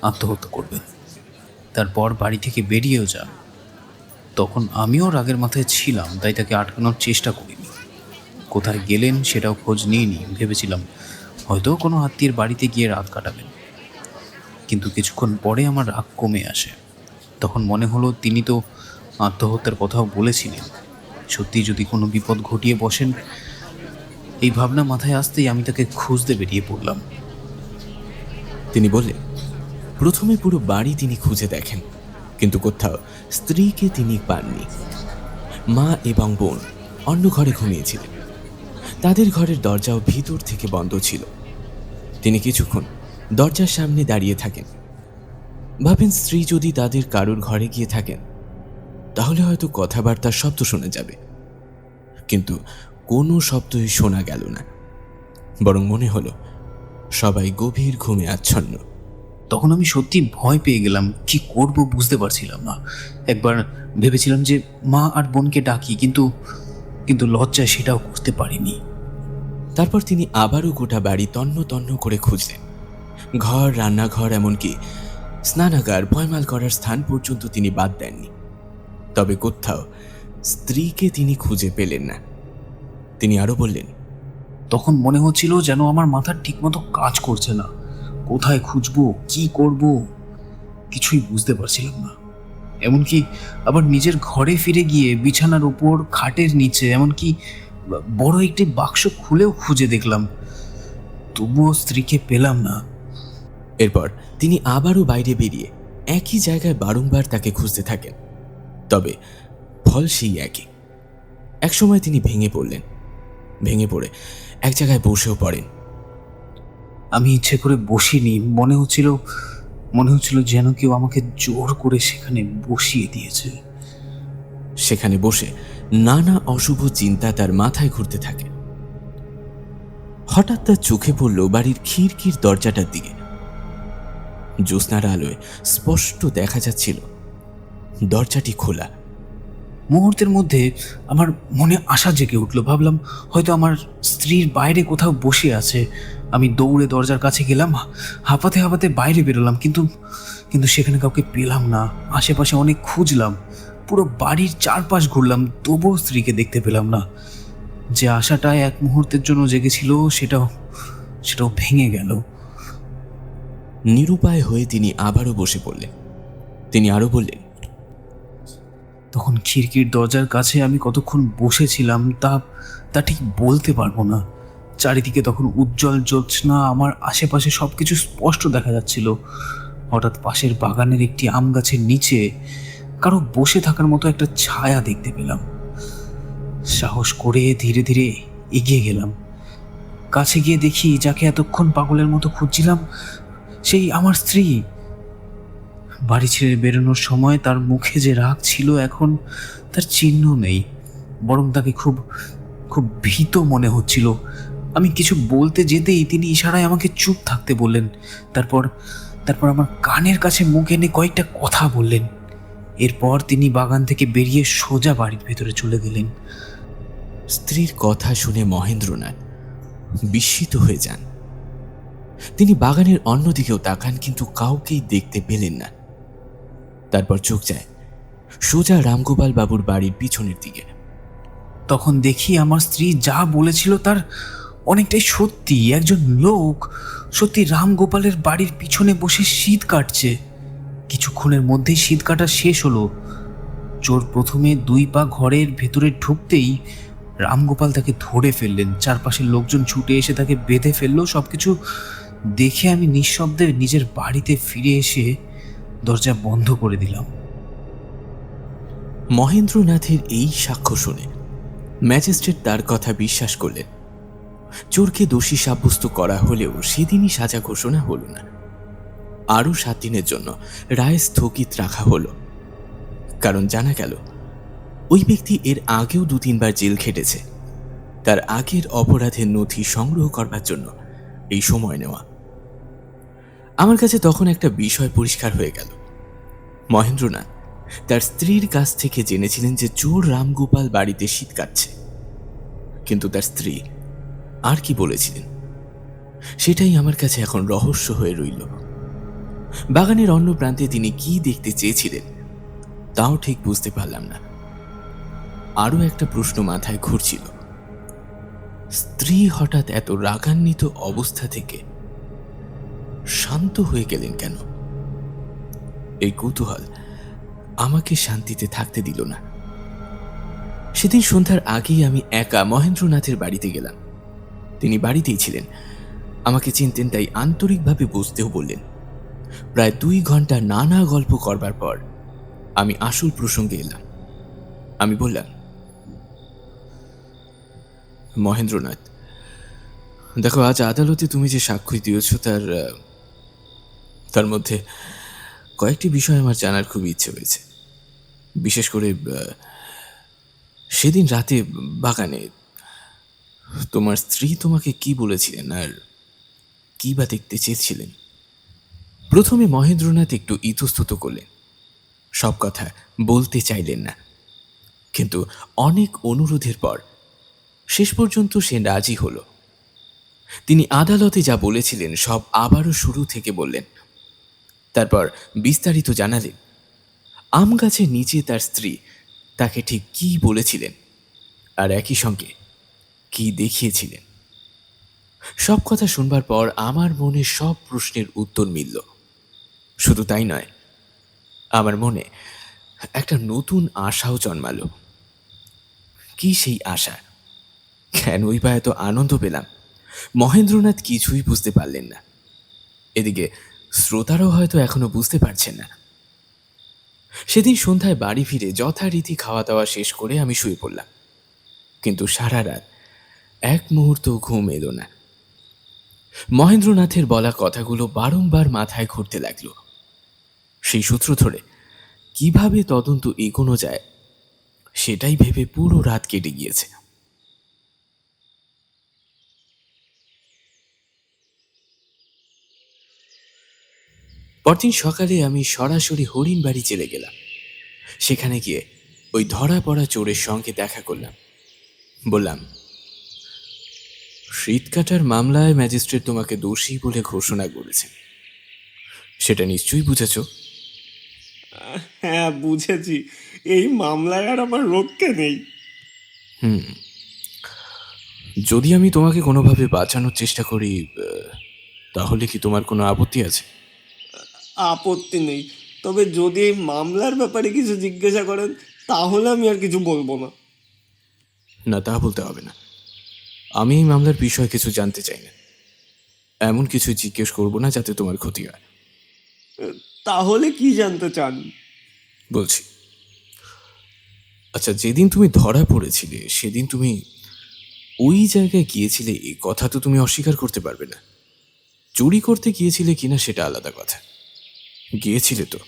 Speaker 2: আত্মহত্যা করবেন। তারপর বাড়ি থেকে বেরিয়েও যান। তখন আমিও রাগের মাথায় ছিলাম, তাই তাকে আটকানোর চেষ্টা করিনি। কোথায় গেলেন সেটাও খোঁজ নিইনি। ভেবেছিলাম হয়তো কোনো আত্মীয়ের বাড়িতে গিয়ে রাত কাটাবেন। কিন্তু কিছুক্ষণ পরে আমার রাগ কমে আসে। তখন মনে হলো তিনি তো আত্মহত্যার কথাও বলেছিলেন। সত্যি যদি কোনো বিপদ ঘটিয়ে বসেন, এই ভাবনা মাথায় আসতেই আমি তাকে খুঁজতে বেরিয়ে পড়লাম।
Speaker 1: তিনি বললেন প্রথমে পুরো বাড়ি তিনি খুঁজে দেখেন, কিন্তু কোথাও স্ত্রীকে তিনি পাননি। মা এবং বোন অন্য ঘরে ঘুমিয়েছিলেন। তাদের ঘরের দরজাও ভিতর থেকে বন্ধ ছিল। তিনি কিছুক্ষণ দরজার সামনে দাঁড়িয়ে থাকেন। ভাবেন স্ত্রী যদি তাদের কারোর ঘরে গিয়ে থাকেন তাহলে হয়তো কথাবার্তার শব্দ শোনা যাবে, কিন্তু কোনো শব্দই শোনা গেল না। বরং মনে হলো সবাই গভীর ঘুমে আচ্ছন্ন।
Speaker 2: তখন আমি সত্যি ভয় পেয়ে গেলাম। কি করব বুঝতে পারছিলাম না। একবার ভেবেছিলাম যে মা আর বোনকে ডাকি, কিন্তু কিন্তু লজ্জায় সেটাও করতে পারিনি।
Speaker 1: তারপর তিনি আবারও গোটা বাড়ি তন্ন তন্ন করে খুঁজলেন। ঘর, রান্নাঘর, এমনকি স্নানাগার, পয়মাল করার স্থান পর্যন্ত তিনি বাদ দেননি। তবে কোথাও স্ত্রীকে তিনি খুঁজে পেলেন না। তিনি আরো বললেন,
Speaker 2: তখন মনে হচ্ছিল যেন আমার মাথা ঠিকমতো কাজ করছে না। কোথায় খুঁজবো, কি করব, কিছুই বুঝতে পারছিলাম না। এমনকি আবার নিজের ঘরে ফিরে গিয়ে বিছানার উপর, খাটের নিচে, এমনকি বড় একটি বাক্স খুলেও খুঁজে দেখলাম, তবুও স্ত্রীকে পেলাম না।
Speaker 1: এরপর তিনি আবারও বাইরে বেরিয়ে একই জায়গায় বারংবার তাকে খুঁজতে থাকেন। তবে ফল সেই একই। একসময় তিনি ভেঙে পড়লেন। ভেঙে পড়ে এক জায়গায় বসেও পড়েন।
Speaker 2: আমি ইচ্ছে করে বসিনি, মনে হচ্ছিল যেন কেউ আমাকে জোর করে সেখানে বসিয়ে দিয়েছে।
Speaker 1: সেখানে বসে নানা অশুভ চিন্তা তার মাথায় ঘুরতে থাকে। হঠাৎ তার চোখে পড়ল বাড়ির খিড়কির দরজাটার দিকে। জ্যোৎস্নার আলোয় স্পষ্ট দেখা যাচ্ছিল দরজাটি খোলা।
Speaker 2: মুহূর্তের মধ্যে আমার মনে আশা জেগে উঠল। ভাবলাম হয়তো আমার স্ত্রীর বাইরে কোথাও বসে আছে। আমি দৌড়ে দরজার কাছে গেলাম, হাঁপাতে হাঁপাতে বাইরে বেরোলাম, কিন্তু সেখানে কাউকে পেলাম না। আশেপাশে অনেক খুঁজলাম, পুরো বাড়ির চারপাশ ঘুরলাম, তবুও স্ত্রীকে দেখতে পেলাম না। যে আশাটা এক মুহূর্তের জন্য জেগেছিল সেটাও ভেঙে গেল।
Speaker 1: নিরুপায় হয়ে তিনি আবারও বসে পড়লেন। তিনি আরো বললেন,
Speaker 2: তখন খিড়কির দরজার কাছে আমি কতক্ষণ বসেছিলাম তা ঠিক বলতে পারবো না। চারিদিকে তখন উজ্জ্বল জ্যোৎস্না, আমার আশেপাশে সবকিছু স্পষ্ট দেখা যাচ্ছিল। হঠাৎ পাশের বাগানের একটি আম গাছের নিচে কারো বসে থাকার মতো একটা ছায়া দেখতে পেলাম। সাহস করে ধীরে ধীরে এগিয়ে গেলাম। কাছে গিয়ে দেখি যাকে এতক্ষণ পাগলের মতো খুঁজছিলাম সেই আমার স্ত্রী। বাড়ি ছেড়ে বেরোনোর সময় তার মুখে যে রাগ ছিল, এখন তার চিহ্ন নেই, বরং তাকে খুব খুব ভীত মনে হচ্ছিল। আমি কিছু বলতে যেতেই তিনি ইশারায় আমাকে চুপ থাকতে বললেন। তারপর আমার কানের কাছে মুখ এনে কয়েকটা কথা বললেন। এরপর তিনি বাগান থেকে বেরিয়ে সোজা বাড়ির ভেতরে চলে গেলেন।
Speaker 1: স্ত্রীর কথা শুনে মহেন্দ্রনাথ বিস্মিত হয়ে যান। তিনি বাগানের অন্যদিকেও তাকান, কিন্তু কাউকেই দেখতে পেলেন না। তারপর চোখ যায় সোজা রামগোপাল বাবুর বাড়ির পিছনের দিকে।
Speaker 2: তখন দেখি আমার স্ত্রী যা বলেছিল তার অনেকটাই সত্যি। একজন লোক সত্যি রামগোপালের বাড়ির পিছনে বসে শীত কাটছে। কিছুক্ষণের মধ্যেই শীত কাটা শেষ হলো। চোর প্রথমে 2 পা ঘরের ভেতরে ঢুকতেই রামগোপাল তাকে ধরে ফেললেন। চারপাশের লোকজন ছুটে এসে তাকে বেঁধে ফেললো। সবকিছু দেখে আমি নিঃশব্দে নিজের বাড়িতে ফিরে এসে দরজা বন্ধ করে দিলাম।
Speaker 1: মহেন্দ্রনাথের এই সাক্ষ্য শুনে ম্যাজিস্ট্রেট তার কথা বিশ্বাস করলেন। চোরকে দোষী সাব্যস্ত করা হলেও সেদিনই সাজা ঘোষণা হলো না। আরও 7 দিনের জন্য রায় স্থগিত রাখা হলো। কারণ জানা গেল ওই ব্যক্তি এর আগেও 2-3 বার জেল খেটেছে। তার আগের অপরাধের নথি সংগ্রহ করবার জন্য এই সময় নেওয়া। আমার কাছে তখন একটা বিষয় পরিষ্কার হয়ে গেল। মহেন্দ্রনাথ তার স্ত্রীর কাছ থেকে জেনেছিলেন যে চোর রামগোপাল বাড়িতে শীত কাটছে, কিন্তু তার স্ত্রী আর কি বলেছিলেন সেটাই আমার কাছে এখন রহস্য হয়ে রইল। বাগানের অন্য প্রান্তে তিনি কি দেখতে চেয়েছিলেন তাও ঠিক বুঝতে পারলাম না। আরো একটা প্রশ্ন মাথায় ঘুরছিল, স্ত্রী হঠাৎ এত রাগান্বিত অবস্থা থেকে শান্ত হয়ে গেলেন কেন? এই কৌতূহল আমাকে শান্তিতে থাকতে দিল না। সেদিন সন্ধ্যার আগেই আমি একা মহেন্দ্রনাথের বাড়িতে গেলাম। তিনি বাড়িতেই ছিলেন, আমাকে চিনতেন, তাই আন্তরিকভাবে বসতেও বললেন। প্রায় 2 ঘন্টা নানা গল্প করবার পর আমি আসল প্রসঙ্গে এলাম। আমি বললাম, মহেন্দ্রনাথ, দেখো, আজ আদালতে তুমি যে সাক্ষ্য দিয়েছ তার মধ্যে কয়েকটি বিষয় আমার জানার খুব ইচ্ছে হয়েছে। বিশেষ করে সেদিন রাতে বাগানে তোমার স্ত্রী তোমাকে কি বলেছিলেন আর কি বা দেখতে চেয়েছিলেন। প্রথমে মহেন্দ্রনাথ একটু ইতস্তত করলেন, সব কথা বলতে চাইলেন না, কিন্তু অনেক অনুরোধের পর শেষ পর্যন্ত সে রাজি হলো। তিনি আদালতে যা বলেছিলেন সব আবারও শুরু থেকে বললেন। তারপর বিস্তারিত জানালেন আম গাছের নিচে তার স্ত্রী তাকে ঠিক কী বলেছিলেন আর একই সঙ্গে কি দেখিয়েছিলেন। সব কথা শুনবার পর আমার মনে সব প্রশ্নের উত্তর মিলল। শুধু তাই নয়, আমার মনে একটা নতুন আশাও জন্মালো। কি সেই আশা? কেনই বা এত আনন্দ পেলাম? মহেন্দ্রনাথ কিছুই বুঝতে পারলেন না। এদিকে শ্রোতারাও হয়তো এখনো বুঝতে পারছেন না। সেদিন সন্ধ্যায় বাড়ি ফিরে যথারীতি খাওয়া দাওয়া শেষ করে আমি শুয়ে পড়লাম, কিন্তু সারা রাত এক মুহূর্ত ঘুম এলো না। মহেন্দ্রনাথের বলা কথাগুলো বারংবার মাথায় ঘুরতে লাগলো। সেই সূত্র ধরে কিভাবে তদন্ত এগোনো যায় সেটাই ভেবে পুরো রাত কেটে গিয়েছে। পরদিন সকালে আমি সরাসরি হরিণ বাড়ি চলে গেলাম। সেখানে গিয়ে ওই ধরা পড়া চোরের সঙ্গে দেখা করলাম। বললাম, শীতকাটার মামলায় ম্যাজিস্ট্রেট তোমাকে দোষী বলে ঘোষণা করেছেন, সেটা নিশ্চয়ই বুঝেছ?
Speaker 9: হ্যাঁ, বুঝেছি। এই মামলায় আর আমার রক্ষে নেই।
Speaker 1: যদি আমি তোমাকে কোনোভাবে বাঁচানোর চেষ্টা করি তাহলে কি তোমার কোনো আপত্তি আছে?
Speaker 9: আপত্তি নেই, তবে যদি এই মামলার ব্যাপারে কিছু জিজ্ঞাসা করেন তাহলে আমি আর কিছু বলবো না।
Speaker 1: না, তা বলতে হবে না। আমি এই মামলার বিষয়ে কিছু জানতে চাই না। এমন কিছু জিজ্ঞেস করব না যাতে তোমার ক্ষতি হয়।
Speaker 9: তাহলে কি জানতে চান?
Speaker 1: বলছি, আচ্ছা, যেদিন তুমি ধরা পড়েছিলে সেদিন তুমি ওই জায়গায় গিয়েছিলে, এই কথা তো তুমি অস্বীকার করতে পারবে না। চুরি করতে গিয়েছিলে কিনা সেটা আলাদা কথা। গিয়েছিলে তো?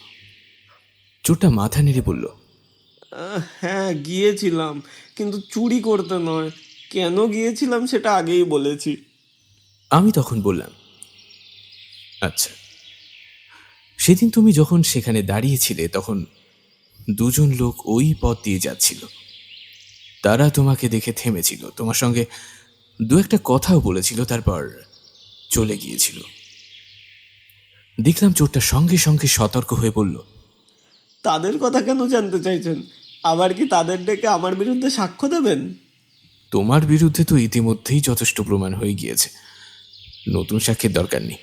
Speaker 1: চোরটা মাথা নেড়ে বলল।
Speaker 9: হ্যাঁ, গিয়েছিলাম, কিন্তু চুরি করতে নয়। কেন গিয়েছিলাম সেটা আগেই বলেছি।
Speaker 1: আমি তখন বললাম, আচ্ছা, সেদিন তুমি যখন সেখানে দাঁড়িয়েছিলে তখন দুজন লোক ওই পথ দিয়ে যাচ্ছিল। তারা তোমাকে দেখে থেমেছিল, তোমার সঙ্গে দু একটা কথাও বলেছিল, তারপর চলে গিয়েছিল। দেখলাম চোরটা সঙ্গে সঙ্গে সতর্ক হয়ে বলল,
Speaker 9: তাদের কথা কেন জানতে চাইছেন? আবার কি তাদের ডেকে আমার বিরুদ্ধে সাক্ষ্য দেবেন?
Speaker 1: তোমার বিরুদ্ধে তো ইতিমধ্যেই যথেষ্ট প্রমাণ হয়ে গিয়েছে, নতুন সাক্ষ্যের দরকার নেই।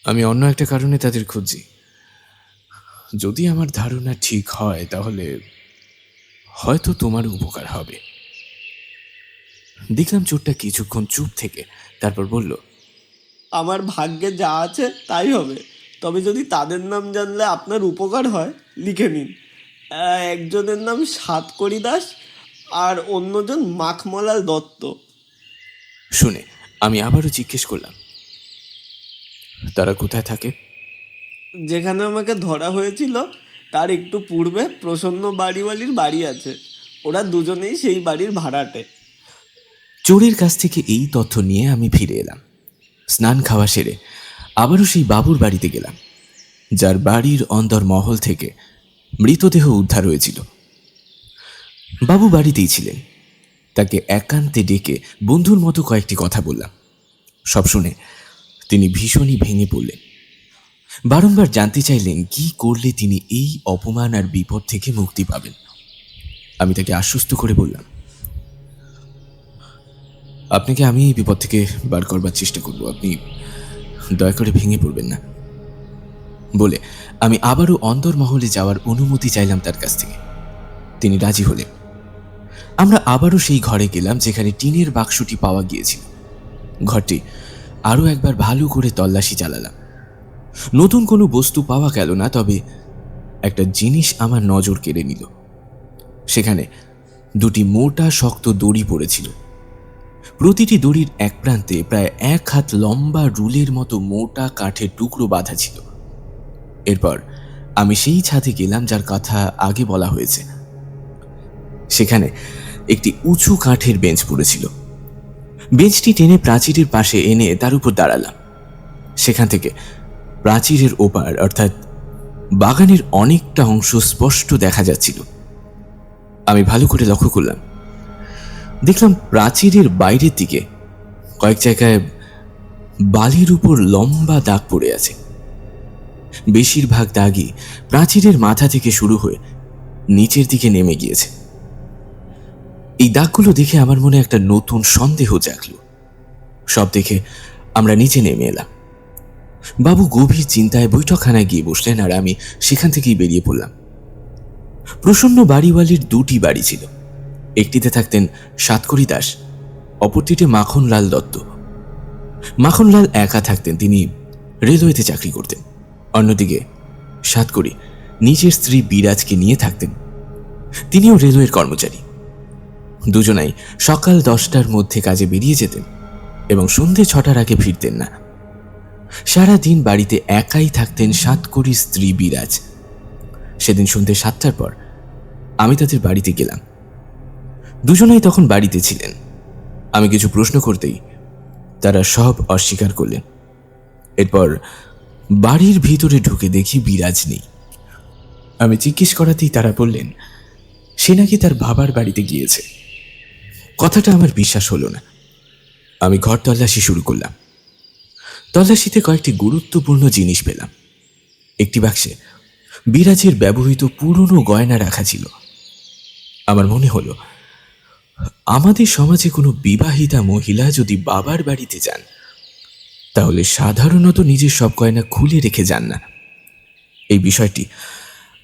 Speaker 1: আমি অন্য একটা কারণে তাদের খুঁজছি। যদি আমার ধারণা ঠিক হয় তাহলে হয়তো তোমার উপকার হবে। দেখলাম চোরটা কিছুক্ষণ চুপ থেকে তারপর বলল,
Speaker 9: আমার ভাগ্যে যা আছে তাই হবে। তবে যদি তাদের নাম জানলে আপনার উপকার হয়, লিখে নিন। একজনের নাম সাতকড়ি দাস আর অন্যজন মাখমলাল দত্ত।
Speaker 1: শুনে আমি আবারও জিজ্ঞেস করলাম, তারা কোথায় থাকে?
Speaker 9: যেখানে আমাকে ধরা হয়েছিল তার একটু পূর্বে প্রসন্ন বাড়িওয়ালির বাড়ি আছে। ওরা দুজনেই সেই বাড়ির ভাড়াটে।
Speaker 1: চোরের কাছ থেকে এই তথ্য নিয়ে আমি ফিরে এলাম। স্নান খাওয়া সেরে আবারও সেই বাবুর বাড়িতে গেলাম, যার বাড়ির অন্দরমহল থেকে মৃতদেহ উদ্ধার হয়েছিল। বাবু বাড়িতেই ছিলেন। তাকে একান্তে ডেকে বন্ধুর মতো কয়েকটি কথা বললাম। সব শুনে তিনি ভীষণই ভেঙে পড়লেন। বারংবার জানতে চাইলেন কি করলে তিনি এই অপমান আর বিপদ থেকে মুক্তি পাবেন। আমি তাকে আশ্বস্ত করে বললাম, আপনাকে আমি এই বিপদ থেকে বার করবার চেষ্টা করব, আপনি দয়া করে ভেঙে পড়বেন না। বলে আমি আবারও অন্দরমহলে যাওয়ার অনুমতি চাইলাম তার কাছ থেকে। তিনি রাজি হলেন। আমরা আবারও সেই ঘরে গেলাম যেখানে টিনের বাক্সটি পাওয়া গিয়েছিল। ঘরটি আরও একবার ভালো করে তল্লাশি চালালাম। নতুন কোনো বস্তু পাওয়া গেল না, তবে একটা জিনিস আমার নজর কেড়ে নিল। সেখানে দুটি মোটা শক্ত দড়ি পড়েছিল। প্রতিটি দড়ির এক প্রান্তে প্রায় 1 হাত লম্বা রুলের মতো মোটা কাঠের টুকরো বাঁধা ছিল। এরপর আমি সেই ছাদে গেলাম যার কথা আগে বলা হয়েছে। সেখানে একটি উঁচু কাঠের বেঞ্চ পড়েছিল। বেঞ্চটি টেনে প্রাচীরের পাশে এনে তার উপর দাঁড়ালাম। সেখান থেকে প্রাচীরের ওপার অর্থাৎ বাগানের অনেকটা অংশ স্পষ্ট দেখা যাচ্ছিল। আমি ভালো করে লক্ষ্য করলাম দেখলাম প্রাচীরের বাইরের দিকে কয়েক জায়গায় বালির উপর লম্বা দাগ পড়ে আছে। বেশিরভাগ দাগই প্রাচীরের মাথা থেকে শুরু হয়ে নিচের দিকে নেমে গিয়েছে। এই দাগগুলো দেখে আমার মনে একটা নতুন সন্দেহ জাগলো। সব দেখে আমরা নিচে নেমে এলাম। বাবু গভীর চিন্তায় বৈঠকখানায় গিয়ে বসলেন, আর আমি সেখান থেকেই বেরিয়ে পড়লাম। প্রসন্ন বাড়িওয়ালির দুটি বাড়ি ছিল। একটিতে থাকতেন সাতকড়ি দাস, অপরটিতে মাখনলাল দত্ত। মাখনলাল একা থাকতেন, তিনি রেলওয়েতে চাকরি করতেন। অন্যদিকে সাতকড়ি নিজের স্ত্রী বিরাজকে নিয়ে থাকতেন, তিনিও রেলওয়ের কর্মচারী। দুজনাই সকাল 10টার মধ্যে কাজে বেরিয়ে যেতেন এবং সন্ধে 6টার আগে ফিরতেন না। সারা দিন বাড়িতে একাই থাকতেন সাতকড়ির স্ত্রী বিরাজ। সেদিন সন্ধে 7টার পর আমি তাদের বাড়িতে গেলাম। দুজনাই তখন বাড়িতে ছিলেন। আমি কিছু প্রশ্ন করতেই তারা সব অস্বীকার করলেন। এরপর বাড়ির ভিতরে ঢুকে দেখি বিরাজ নেই। আমি জিজ্ঞেস করাতেই তারা বললেন সে নাকি তার বাবার বাড়িতে গিয়েছে। কথাটা আমার বিশ্বাস হলো না। আমি ঘর তল্লাশি শুরু করলাম। তল্লাশিতে কয়েকটি গুরুত্বপূর্ণ জিনিস পেলাম। একটি বাক্সে বিরাজের ব্যবহৃত পুরনো গয়না রাখা ছিল। আমার মনে হলো আমাদের সমাজে কোনো বিবাহিতা মহিলা যদি বাবার বাড়িতে যান তাহলে সাধারণত নিজের সব গয়না খুলে রেখে যান না। এই বিষয়টি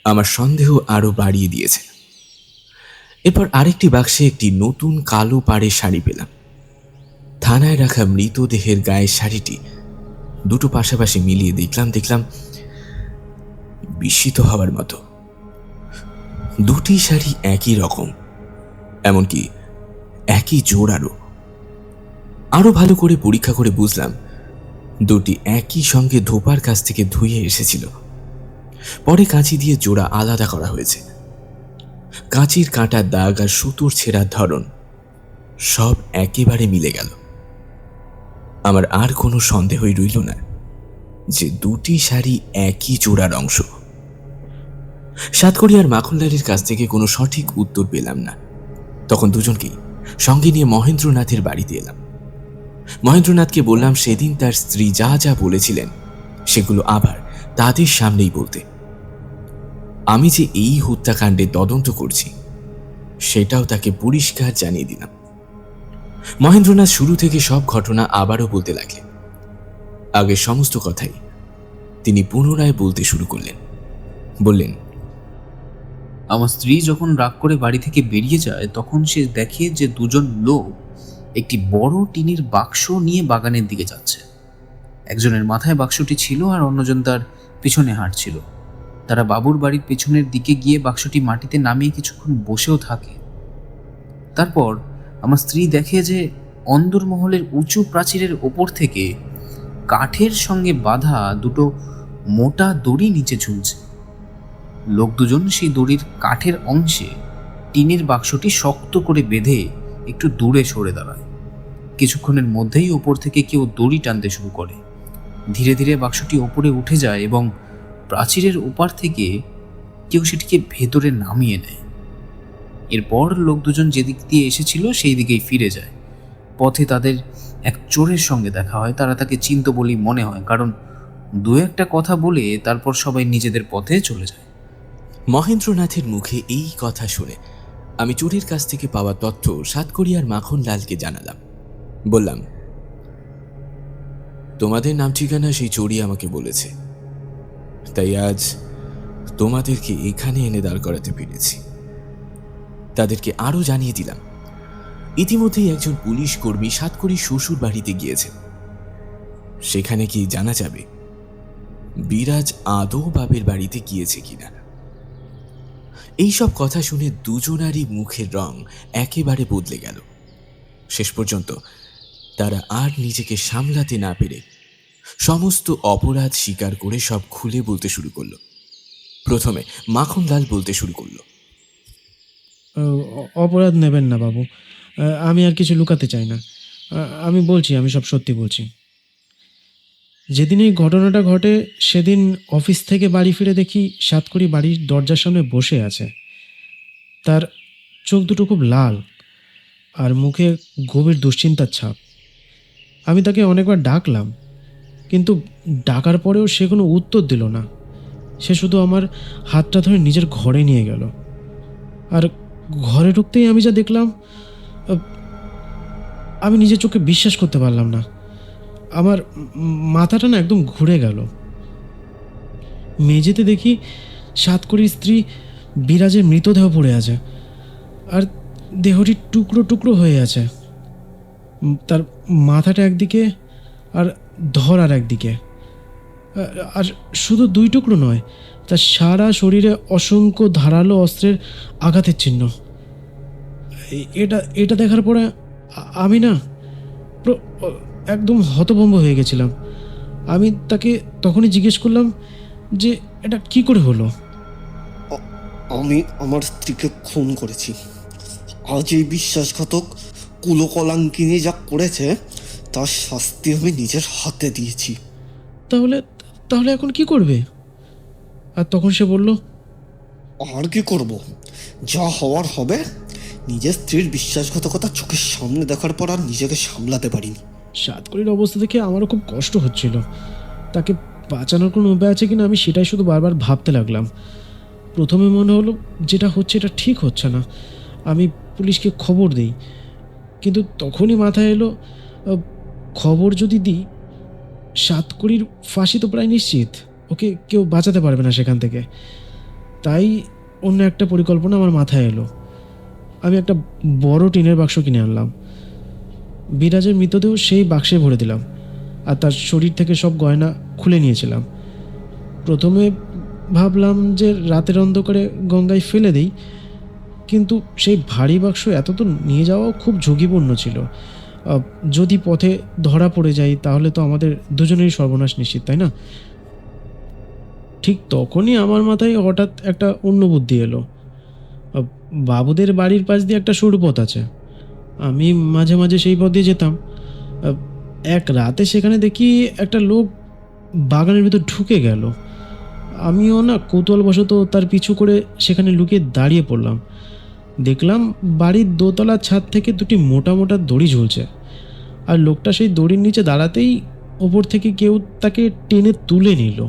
Speaker 1: আমার সন্দেহ আরো বাড়িয়ে দিয়েছে। এরপর আরেকটি বাক্সে একটি নতুন কালো পাড়ের শাড়ি পেলাম। থানায় রাখা মৃতদেহের গায়ের শাড়িটি দুটো পাশাপাশি মিলিয়ে দেখলাম বিস্মিত হওয়ার মতো। দুটি শাড়ি একই রকম, এমনকি একই জোড়ারও। আরো ভালো করে পরীক্ষা করে বুঝলাম দুটি একই সঙ্গে ধোপার কাছ থেকে ধুয়ে এসেছিল। পরে কাঁচি দিয়ে জোড়া আলাদা করা হয়েছে। কাঁচির কাঁটার দাগ আর সুতোর ছেঁড়ার ধরন সব একেবারে মিলে গেল। আমার আর কোনো সন্দেহই রইল না যে দুটি শাড়ি একই জোড়ার অংশ। সাতকড়ি আর মাখনলালের কাছ থেকে কোনো সঠিক উত্তর পেলাম না। তখন দুজনকেই সঙ্গে নিয়ে মহেন্দ্রনাথের বাড়িতে এলাম। মহেন্দ্রনাথকে বললাম সেদিন তার স্ত্রী যা যা বলেছিলেন সেগুলো আবার তাদের সামনেই বলতে। আমি যে এই হত্যাকাণ্ডে তদন্ত করছি সেটাও তাকে পরিষ্কার জানিয়ে দিলাম। মহেন্দ্রনাথ শুরু থেকে সব ঘটনা আবারও বলতে লাগলেন। আগের সমস্ত কথাই তিনি পুনরায় বলতে শুরু করলেন। বললেন,
Speaker 2: আমার স্ত্রী যখন রাগ করে বাড়ি থেকে বেরিয়ে যায় তখন সে দেখে যে দুজন লোক একটি বড় টিনের বাক্স নিয়ে বাগানের দিকে যাচ্ছে। একজনের মাথায় বাক্সটি ছিল আর অন্যজন তার পিছনে হাঁটছিল। তারা বাবুর বাড়ির পেছনের দিকে গিয়ে বাক্সটি মাটিতে নামিয়ে কিছুক্ষণ বসেও থাকে। তারপর আমার স্ত্রী দেখে যে অন্দরমহলের উঁচু প্রাচীরের ওপর থেকে কাঠের সঙ্গে বাঁধা দুটো মোটা দড়ি নিচে ঝুলছে। লোক দুজন সেই দড়ির কাঠের অংশে টিনের বাক্সটি শক্ত করে বেঁধে একটু দূরে সরে দাঁড়ায়। কিছুক্ষণের মধ্যেই ওপর থেকে কেউ দড়ি টানতে শুরু করে। ধীরে ধীরে বাক্সটি ওপরে উঠে যায় এবং প্রাচীরের ওপার থেকে কেউ সেটিকে ভেতরে নামিয়ে নেয়। এরপর লোক দুজন যেদিক দিয়ে এসেছিল সেই দিকেই ফিরে যায়। পথে তাদের এক চোরের সঙ্গে দেখা হয়। তারা তাকে চিনত বলেই মনে হয়, কারণ দু একটা কথা বলে তারপর সবাই নিজেদের পথে চলে যায়।
Speaker 1: মহেন্দ্রনাথের মুখে এই কথা শুনে আমি চোরের কাছ থেকে পাওয়া তথ্য সাতকড়ি আর মাখনলালকে জানালাম। বললাম, তোমাদের নাম ঠিকানা সেই চোরই আমাকে বলেছে, তাই আজ তোমাদেরকে এখানে এনে দাঁড় করাতে পেরেছি। তাদেরকে আরো জানিয়ে দিলাম ইতিমধ্যেই একজন পুলিশ কর্মী সাতকড়ি শ্বশুর বাড়িতে গিয়েছেন। সেখানে কি জানা যাবে বিরাজ আদৌ বাবের বাড়িতে গিয়েছে কিনা। এইসব কথা শুনে দুজনারই মুখের রং একেবারে বদলে গেল। শেষ পর্যন্ত তারা আর নিজেকে সামলাতে না পেরে সমস্ত অপরাধ স্বীকার করে সব খুলে বলতে শুরু করলো। প্রথমে মাখনলাল বলতে শুরু করলো,
Speaker 7: অপরাধ নেবেন না বাবু, আমি আর কিছু লুকাতে চাই না। আমি বলছি, আমি সব সত্যি বলছি। যেদিন এই ঘটনাটা ঘটে সেদিন অফিস থেকে বাড়ি ফিরে দেখি সাতকড়ি বাড়ির দরজার সামনে বসে আছে। তার চোখ দুটো খুব লাল, আর মুখে গভীর দুশ্চিন্তার ছাপ। আমি তাকে অনেকবার ডাকলাম, কিন্তু ডাকার পরেও সে কোনো উত্তর দিল না। সে শুধু আমার হাতটা ধরে নিজের ঘরে নিয়ে গেল। আর ঘরে ঢুকতেই আমি যা দেখলাম, আমি নিজের চোখে বিশ্বাস করতে পারলাম না। আমার মাথাটা না একদম ঘুরে গেল। মেঝেতে দেখি সাতকড়ির স্ত্রী বিরাজের মৃতদেহ পড়ে আছে, আর দেহটি টুকরো টুকরো হয়ে আছে। তার মাথাটা একদিকে আর ধর আর একদিকে। আর শুধু দুই টুকরো নয়, তার সারা শরীরে অসংখ্য ধারালো অস্ত্রের আঘাতের চিহ্ন। এটা দেখার পরে আমি না একদম হতভম্ব হয়ে গেছিলাম। আমি তাকে তখনই জিজ্ঞেস করলাম যে এটা কি করে হলো।
Speaker 9: আমি আমার স্ত্রীকে খুন করেছি। আজ এই বিশ্বাসঘাতক কুলকলাঙ্কিনী যা করেছে তার শাস্তি আমি নিজের হাতে দিয়েছি।
Speaker 7: তাহলে তাহলে এখন কি করবে? আর তখন সে বলল,
Speaker 9: আর কি করব, যা হওয়ার হবে। নিজের স্ত্রীর বিশ্বাসঘাতকতা চোখের সামনে দেখার পর আর নিজেকে সামলাতে পারিনি।
Speaker 7: সাতকড়ির অবস্থা দেখে আমারও খুব কষ্ট হচ্ছিল। তাকে বাঁচানোর কোনো উপায় আছে কিনা আমি সেটাই শুধু বারবার ভাবতে লাগলাম। প্রথমে মনে হলো যেটা হচ্ছে এটা ঠিক হচ্ছে না, আমি পুলিশকে খবর দিই। কিন্তু তখনই মাথায় এলো, খবর যদি দিই সাতকড়ির ফাঁসি তো প্রায় নিশ্চিত, ওকে কেউ বাঁচাতে পারবে না সেখান থেকে। তাই অন্য একটা পরিকল্পনা আমার মাথায় এলো। আমি একটা বড় টিনের বাক্স কিনে আনলাম। বিরাজের মৃতদেহ সেই বাক্সে ভরে দিলাম, আর তার শরীর থেকে সব গয়না খুলে নিয়েছিলাম। প্রথমে ভাবলাম যে রাতের অন্ধকারে গঙ্গায় ফেলে দিই, কিন্তু সেই ভারী বাক্স এত তো নিয়ে যাওয়াও খুব ঝুঁকিপূর্ণ ছিল। যদি পথে ধরা পড়ে যাই তাহলে তো আমাদের দুজনেরই সর্বনাশ নিশ্চিত, তাই না? ঠিক তখনই আমার মাথায় হঠাৎ একটা অন্য বুদ্ধি এলো। বাবুদের বাড়ির পাশ দিয়ে একটা সরু পথ আছে, আমি মাঝে মাঝে সেই পথ দিয়ে যেতাম। এক রাতে সেখানে দেখি একটা লোক বাগানের ভিতর ঢুকে গেল। আমিও না কৌতূহলবশত তার পিছু করে সেখানে লুকিয়ে দাঁড়িয়ে পড়লাম। দেখলাম বাড়ির দোতলার ছাদ থেকে দুটি মোটা মোটা দড়ি ঝুলছে, আর লোকটা সেই দড়ির নিচে দাঁড়াতেই ওপর থেকে কেউ তাকে টেনে তুলে নিল।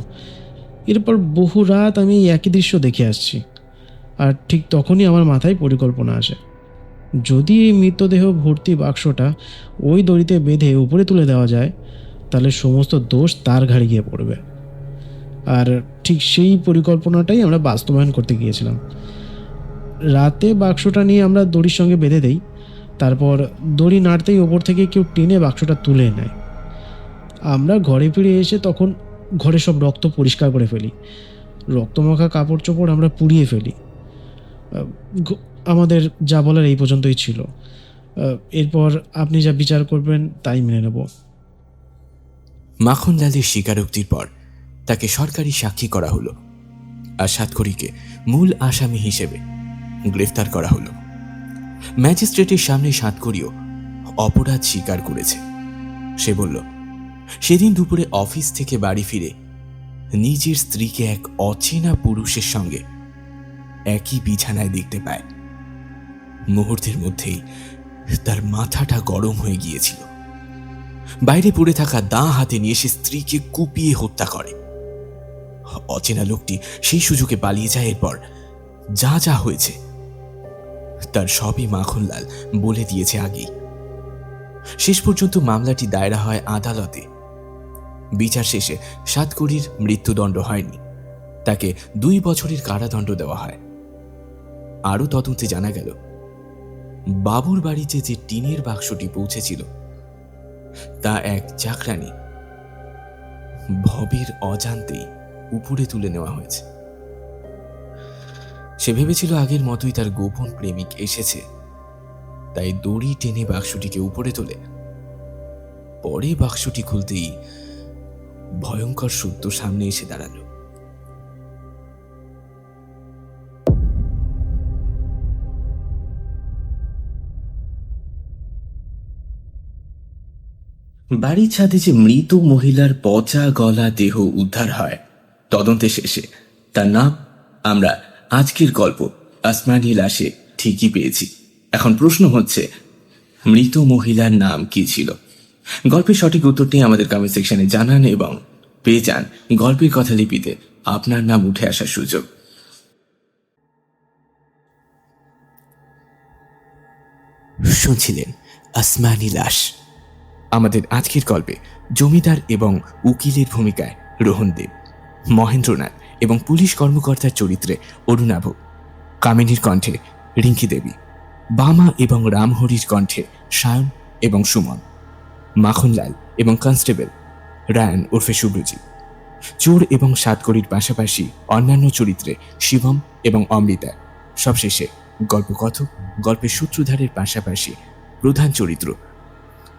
Speaker 7: এরপর বহু রাত আমি এই একই দৃশ্য দেখে আসছি। আর ঠিক তখনই আমার মাথায় পরিকল্পনা আসে, যদি এই মৃতদেহ ভর্তি বাক্সটা ওই দড়িতে বেঁধে উপরে তুলে দেওয়া যায় তাহলে সমস্ত দোষ তার ঘাড়ে গিয়ে পড়বে। আর ঠিক সেই পরিকল্পনাটাই আমরা বাস্তবায়ন করতে গিয়েছিলাম। রাতে বাক্সটা নিয়ে আমরা দড়ির সঙ্গে বেঁধে দেই, তারপর দড়ি নাড়তেই ওপর থেকে কেউ টেনে বাক্সটা তুলে নেয়। আমরা ঘরে ফিরে এসে তখন ঘরে সব রক্ত পরিষ্কার করে ফেলি, রক্তমাখা কাপড় চোপড় আমরা পুড়িয়ে ফেলি। আমাদের যা বলার এই পর্যন্তই ছিল। এরপর আপনি যা বিচার করবেন তাই মেনে নেব।
Speaker 1: মাখনলালের স্বীকারোক্তির পর তাকে সরকারি সাক্ষী করা হলো, আর সাতকড়িকে মূল আসামি হিসেবে গ্রেফতার করা হলো। ম্যাজিস্ট্রেটের সামনে সাতকড়িও অপরাধ স্বীকার করেছে। সে বলল, সেদিন দুপুরে অফিস থেকে বাড়ি ফিরে নিজের স্ত্রীকে এক অচেনা পুরুষের সঙ্গে একই বিছানায় দেখতে পায়। মুহূর্তের মধ্যেই তার মাথাটা গরম হয়ে গিয়েছিল। বাইরে পড়ে থাকা দা হাতে নিয়ে সে স্ত্রীকে কুপিয়ে হত্যা করে। অচেনা লোকটি সেই সুযোগে পালিয়ে যায়। এরপর যা যা হয়েছে তার সবই মাখনলাল বলে দিয়েছে আগেই। শেষ পর্যন্ত মামলাটি দায়ের হয় আদালতে। বিচার শেষে সাতকড়ির মৃত্যুদণ্ড হয়নি, তাকে 2 বছরের কারাদণ্ড দেওয়া হয়। আরও তদন্তে জানা গেল, বাবুর বাড়িতে যে টিনের বাক্সটি পৌঁছেছিল তা এক চাকরানি ভবের অজান্তেই উপরে তুলে নেওয়া হয়েছে। সে ভেবেছিল আগের মতোই তার গোপন প্রেমিক এসেছে, তাই দড়ি টেনে বাক্সটিকে উপরে তোলে। পরে বাক্সটি খুলতেই ভয়ঙ্কর সত্য সামনে এসে দাঁড়ালো। বাড়ির ছাদে যে মৃত মহিলার পচা গলা দেহ উদ্ধার হয়, তদন্তে শেষে তার নাম আমরা আজকের গল্প আসমানি লাশে ঠিকই পেয়েছি। এখন প্রশ্ন হচ্ছে, মৃত মহিলার নাম কি ছিল? গল্পের সঠিক উত্তরটি আমাদের কমেন্ট সেকশনে জানান এবং পেয়ে যান গল্পের কথা লিপিতে আপনার নাম উঠে আসার সুযোগ। শুনছিলেন আসমানি লাশ। আমাদের আজকের গল্পে জমিদার এবং উকিলের ভূমিকায় রোহনদেব, মহেন্দ্রনাথ এবং পুলিশ কর্মকর্তার চরিত্রে অরুণাভ, কামিনীর কণ্ঠে রিঙ্কি দেবী, বামা এবং রামহরির কণ্ঠে সায়ন এবং সুমন, মাখনলাল এবং কনস্টেবল রায়ান ওরফে শুভ্রজিৎ, চোর এবং সাতকড়ির পাশাপাশি অন্যান্য চরিত্রে শিবম এবং অমৃতা। সবশেষে গল্পকথক, গল্পের সূত্রধারের পাশাপাশি প্রধান চরিত্র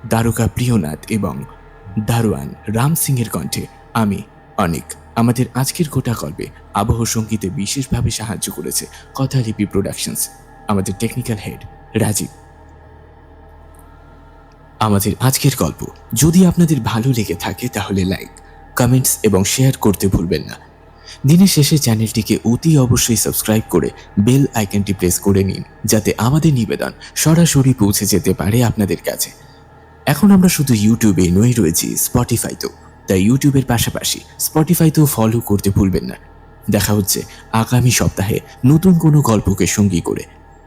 Speaker 1: দ্বারকা প্রিয়নাথ এবং দারোয়ান রাম সিংয়ের কণ্ঠে আমি অনিক। আমাদের আজকের গোটা গল্পে আবহ সঙ্গীতে বিশেষভাবে সাহায্য করেছে কথালিপি প্রোডাকশনস। আমাদের টেকনিক্যাল হেড রাজীব। আমাদের আজকের গল্প যদি আপনাদের ভালো লেগে থাকে তাহলে লাইক, কমেন্টস এবং শেয়ার করতে ভুলবেন না। দিনের শেষে চ্যানেলটিকে অতি অবশ্যই সাবস্ক্রাইব করে বেল আইকনটি প্রেস করে নিন, যাতে আমাদের নিবেদন সরাসরি পৌঁছে যেতে পারে আপনাদের কাছে। এখন আমরা শুধু ইউটিউবে নই, রয়েছি স্পটিফাইতেও, তাই ইউটিউবের পাশাপাশি স্পটিফাইতেও ফলো করতে ভুলবেন না। দেখা হচ্ছে আগামী সপ্তাহে নতুন কোনো গল্পকে সঙ্গী করে।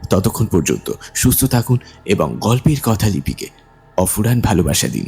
Speaker 1: ততক্ষণ পর্যন্ত সুস্থ থাকুন এবং গল্পের কথা লিপিকে অফুরান ভালোবাসা দিন।